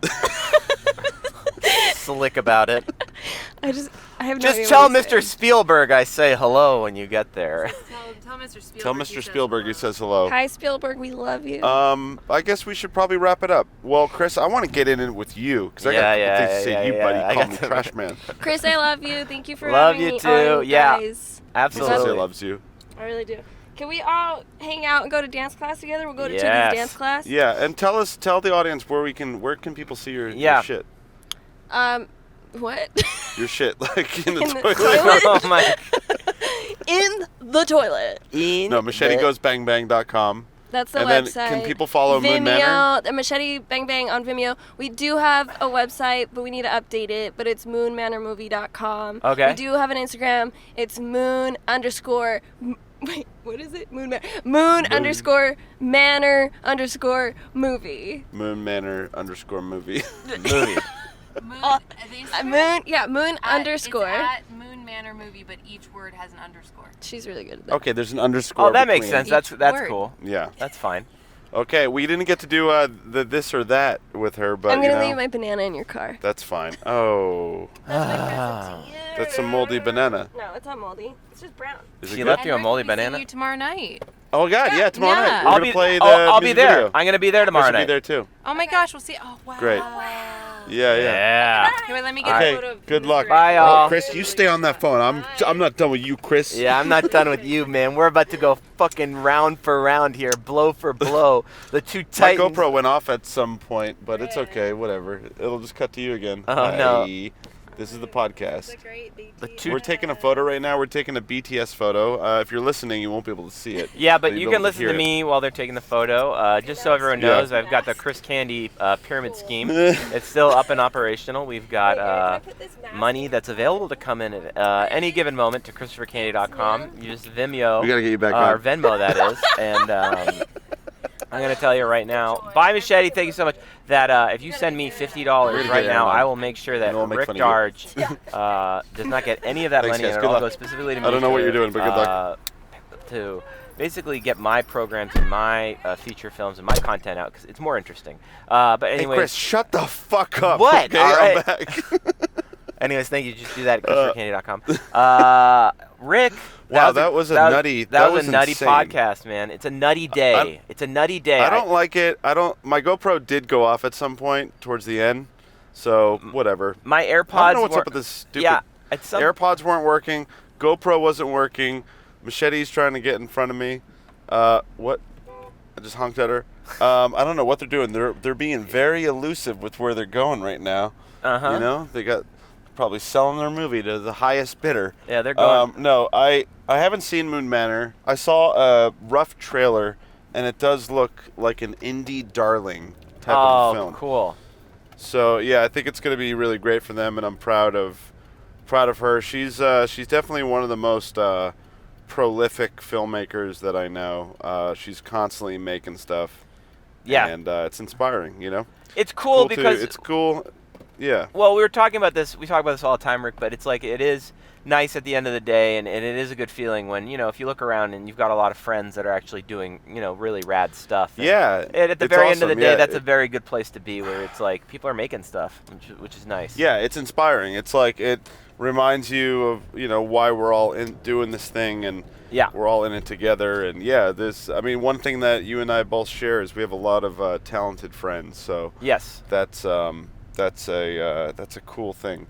S2: slick about it.
S3: I have no idea
S2: Just tell
S3: what
S2: Mr. Spielberg I say hello when you get there.
S4: Tell Mr. Spielberg.
S1: Tell Mr. Spielberg he says hello.
S3: Hi, Spielberg. We love you.
S1: I guess we should probably wrap it up. Well, Chris, I want to get in it with you because I got a couple things to say to you, buddy.
S2: I
S1: Call
S2: got
S1: me
S2: to-
S1: Trash Man.
S3: Chris, I love you. Thank you for
S2: Love
S3: having
S2: you
S3: me
S2: too.
S3: on,
S2: Yeah.
S3: guys.
S2: Absolutely.
S1: He loves you.
S3: I really do. Can we all hang out and go to dance class together? We'll go to Chicken's
S2: Yes.
S3: dance class.
S1: Yeah, and tell the audience where can people see your shit?
S3: What?
S1: Your shit, like in the
S3: In the
S1: toilet.
S3: toilet?
S2: Oh my.
S3: In the toilet.
S1: No, machetegoesbangbang.com.
S3: That's the
S1: and
S3: website.
S1: then can people follow Moon Manor?
S3: Vimeo, the Machete Bang Bang on Vimeo. We do have a website, but we need to update it. But it's moonmanormovie.com.
S2: Okay.
S3: We do have an Instagram. It's moon_. Wait, what is it? Moon _manor_movie.
S1: Moon Manor _ movie.
S2: Movie.
S3: Moon underscore.
S4: It's at Moon Manor Movie, but each word has an underscore.
S3: She's really good at that.
S1: Okay, there's an underscore.
S2: Oh, that makes
S1: between.
S2: sense. That's
S4: word.
S2: cool.
S1: Yeah.
S2: That's fine.
S1: Okay, we didn't get to do the this or that with her, but
S3: I'm gonna leave my banana in your car.
S1: that's fine. Oh,
S3: That's my present to you.
S1: that's a moldy banana.
S3: No, it's not moldy. It's just brown.
S1: Is it
S2: She
S1: good?
S2: left you a
S4: And
S2: moldy
S4: Rick will be seeing
S2: banana?
S4: you tomorrow night.
S1: Oh God, yeah, tomorrow
S4: Yeah.
S1: night. We're gonna play the
S2: I'll be
S1: music
S2: there.
S1: video.
S2: I'm gonna be there tomorrow
S1: Chris will
S2: night.
S1: be there too.
S4: Oh my gosh, we'll see. Oh wow.
S1: Great. Yeah.
S2: Yeah.
S4: Okay, wait, let me get a photo
S1: Okay,
S4: of
S1: good
S4: Mr.
S1: luck.
S2: Bye,
S1: Oh,
S2: y'all.
S1: Chris, you stay on that phone. I'm not done with you, Chris.
S2: Yeah, I'm not done with you, man. We're about to go fucking round for round here, blow for blow. The two
S1: My
S2: titans.
S1: GoPro went off at some point, but it's okay. Whatever. It'll just cut to you again.
S2: Oh, no.
S1: Hi. This is the podcast.
S2: The two.
S1: We're taking a photo right now. We're taking a BTS photo. If you're listening, you won't be able to see it.
S2: Yeah, but
S1: you'll
S2: you
S1: be
S2: can
S1: able
S2: listen
S1: hear
S2: to
S1: it.
S2: me while they're taking the photo. Just so everyone
S1: Yeah.
S2: knows, I've got the Chris Candy pyramid scheme. It's still up and operational. We've got money that's available to come in at any given moment to ChristopherCandy.com. Use Vimeo.
S1: We gotta get you back
S2: or
S1: on.
S2: Venmo, that is. And I'm going to tell you right now, buy Machete, thank you so much, that if you send me $50 right now, I will make sure that
S1: And we'll make
S2: Rick
S1: fun of you.
S2: Darge does not get any of that
S1: Thanks,
S2: money,
S1: guys.
S2: and
S1: Good
S2: it'll
S1: luck.
S2: go specifically to me.
S1: I don't know what
S2: to,
S1: you're doing, but good luck.
S2: To basically get my programs and my feature films and my content out, because it's more interesting. But
S1: Hey,
S2: anyways,
S1: Chris, shut the fuck up.
S2: What?
S1: Okay,
S2: All
S1: I'm
S2: right.
S1: back.
S2: anyways, thank you. Just do that at ChristopherCandy.com. Rick.
S1: Wow, that was a nutty.
S2: That was a nutty
S1: insane.
S2: podcast, man. It's a nutty day. It's a nutty day.
S1: I don't like it. My GoPro did go off at some point towards the end, so whatever.
S2: My AirPods.
S1: I don't know what's
S2: were-
S1: up with this stupid.
S2: Yeah, at some
S1: AirPods weren't working. GoPro wasn't working. Machete's trying to get in front of me. What? I just honked at her. I don't know what they're doing. They're being very elusive with where they're going right now.
S2: Uh-huh.
S1: You know, they got probably selling their movie to the highest bidder.
S2: Yeah, they're going.
S1: No, I haven't seen Moon Manor. I saw a rough trailer, and it does look like an indie darling type of film.
S2: Oh, cool.
S1: So yeah, I think it's going to be really great for them, and I'm proud of her. She's definitely one of the most prolific filmmakers that I know. She's constantly making stuff.
S2: Yeah.
S1: And it's inspiring, you know?
S2: It's cool because...
S1: It's cool. Yeah.
S2: Well, we were talking about this. We talk about this all the time, Rick, but it's like it is nice at the end of the day, and it is a good feeling when, if you look around and you've got a lot of friends that are actually doing, really rad stuff.
S1: Yeah.
S2: And at the very end of the day, that's a very good place to be, where it's like people are making stuff, which is nice.
S1: Yeah, it's inspiring. It's like it reminds you of, why we're all doing this thing, and we're all in it together. And one thing that you and I both share is we have a lot of talented friends. So
S2: yes,
S1: that's a cool thing.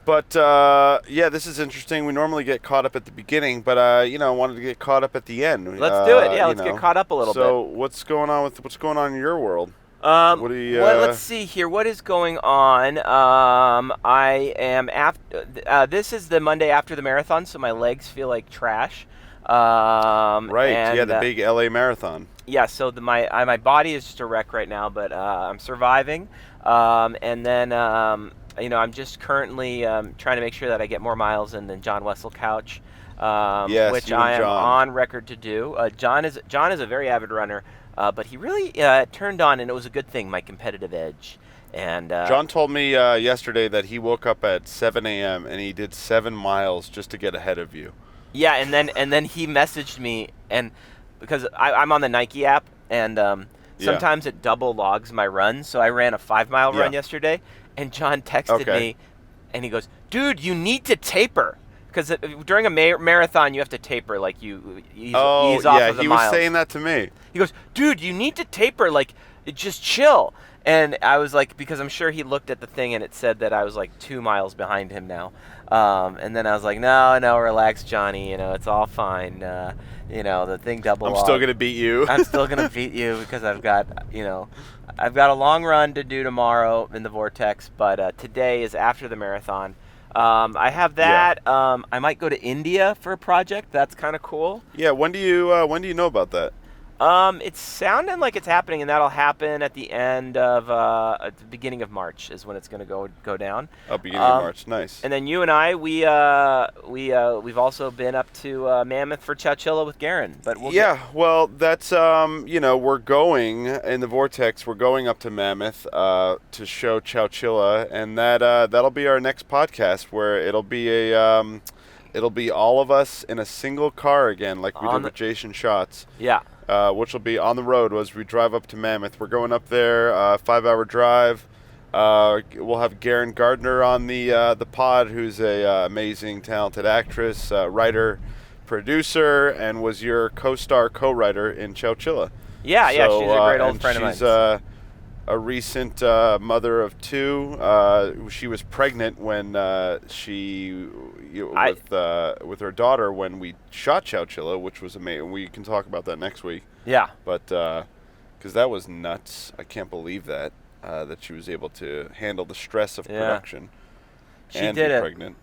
S1: But this is interesting. We normally get caught up at the beginning, but I wanted to get caught up at the end.
S2: Let's do it. Yeah, let's get caught up a little bit.
S1: So what's going on in your world? What do you,
S2: let's see here. What is going on? I am after. This is the Monday after the marathon, so my legs feel like trash.
S1: Right.
S2: And,
S1: the big LA marathon.
S2: Yeah. So my body is just a wreck right now, but I'm surviving. And then I'm just currently trying to make sure that I get more miles in than John Wessel Couch, which I am on record to do. John is a very avid runner. But he really turned on, and it was a good thing, my competitive edge. And
S1: John told me yesterday that he woke up at 7 a.m. and he did 7 miles just to get ahead of you.
S2: Yeah, and then he messaged me, and because I'm on the Nike app, and sometimes it double logs my run, so I ran a 5-mile run yesterday, and John texted me, and he goes, "Dude, you need to taper." Because during a marathon, you have to taper, like you ease off of the miles.
S1: Yeah, he was saying that to me.
S2: He goes, "Dude, you need to taper, like, just chill." And I was like, because I'm sure he looked at the thing and it said that I was like 2 miles behind him now. And then I was like, no, relax, Johnny. It's all fine. The thing double.
S1: I'm still gonna beat you.
S2: I'm still gonna beat you because I've got a long run to do tomorrow in the Vortex, but today is after the marathon. I have that. Yeah. I might go to India for a project. That's kind of cool.
S1: Yeah. When do you know about that?
S2: It's sounding like it's happening, and that'll happen at the end of at the beginning of March is when it's going to go down.
S1: Oh, beginning of March, nice.
S2: And then you and I, we've also been up to Mammoth for Chowchilla with Garen, but
S1: well, that's we're going in the Vortex. We're going up to Mammoth to show Chowchilla, and that'll be our next podcast where it'll be all of us in a single car again, like we did with Jason Schatz.
S2: Yeah.
S1: Which will be on the road as we drive up to Mammoth. We're going up there, 5-hour drive. We'll have Garen Gardner on the pod, who's a amazing, talented actress, writer, producer, and was your co-writer in Chowchilla.
S2: Yeah, she's a great old friend of mine.
S1: She's a recent mother of 2. She was pregnant when with her daughter when we shot Chowchilla, which was amazing. We can talk about that next week.
S2: Yeah.
S1: But because that was nuts. I can't believe that she was able to handle the stress of production.
S2: She did it.
S1: Pregnant.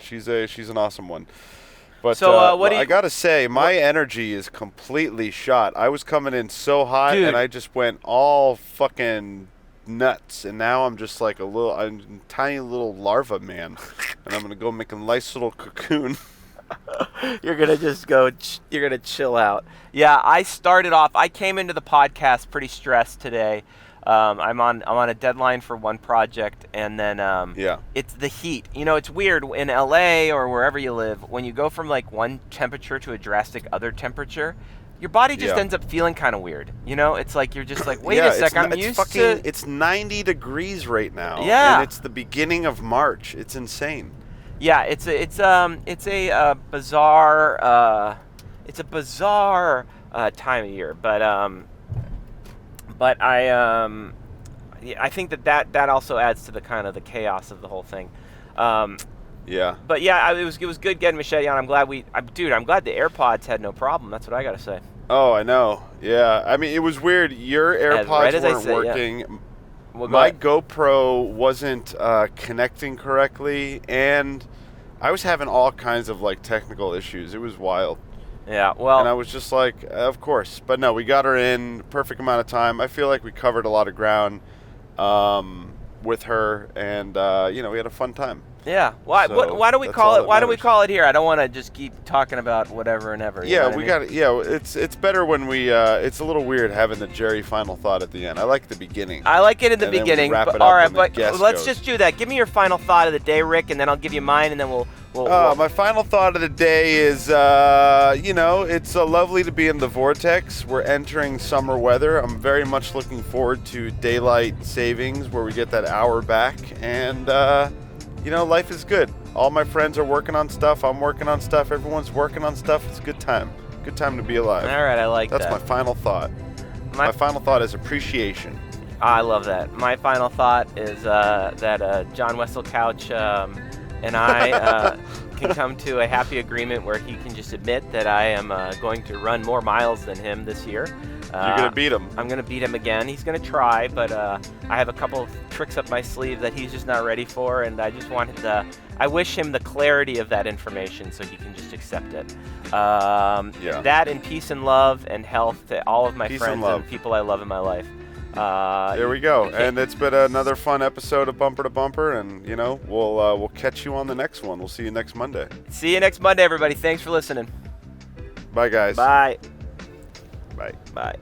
S1: She's an awesome one. But
S2: so,
S1: I gotta say, my energy is completely shot. I was coming in so hot, and I just went all fucking nuts. And now I'm just like I'm a tiny little larva man, and I'm gonna go make a nice little cocoon.
S2: You're gonna just go. You're gonna chill out. Yeah, I came into the podcast pretty stressed today. I'm on a deadline for one project, and then it's the heat. It's weird in LA or wherever you live, when you go from like one temperature to a drastic other temperature, your body just ends up feeling kind of weird. It's like you're just like, wait a sec,
S1: it's 90 degrees right now.
S2: Yeah,
S1: and it's the beginning of March. It's insane.
S2: Yeah, it's a bizarre time of year, but I think that also adds to the kind of the chaos of the whole thing. But it was good getting Machete on. I'm glad the AirPods had no problem. That's what I gotta say.
S1: Oh, I know. Yeah, I mean, it was weird. Your AirPods weren't working. Yeah.
S2: Well,
S1: my GoPro wasn't connecting correctly, and I was having all kinds of like technical issues. It was wild.
S2: Yeah, well...
S1: And I was just like, of course. But no, we got her in perfect amount of time. I feel like we covered a lot of ground with her, and, we had a fun time.
S2: Yeah. Why?
S1: So
S2: why do we call it? Why do we call it here? I don't want to just keep talking about whatever and ever.
S1: Yeah, we got it. Yeah, it's better when we. It's a little weird having the Jerry final thought at the end. I like the beginning.
S2: I like it in the beginning.
S1: But,
S2: all right, but let's just do that. Give me your final thought of the day, Rick, and then I'll give you mine, and then we'll
S1: my final thought of the day is, it's lovely to be in the vortex. We're entering summer weather. I'm very much looking forward to daylight savings, where we get that hour back, and life is good. All my friends are working on stuff. I'm working on stuff. Everyone's working on stuff. It's a good time. Good time to be alive.
S2: All right, I like that.
S1: That's my final thought. My final thought is appreciation.
S2: I love that. My final thought is that John Wessel Couch and I can come to a happy agreement where he can just admit that I am going to run more miles than him this year.
S1: You're going to beat him.
S2: I'm going to beat him again. He's going to try, but I have a couple of tricks up my sleeve that he's just not ready for, and I just wanted I wish him the clarity of that information so he can just accept it. That and peace and love and health to all of my friends and people I love in my life.
S1: There we go. And it's been another fun episode of Bumper to Bumper, and we'll catch you on the next one. We'll see you next Monday.
S2: See you next Monday, everybody. Thanks for listening.
S1: Bye, guys.
S2: Bye.
S1: Bye.
S2: Bye.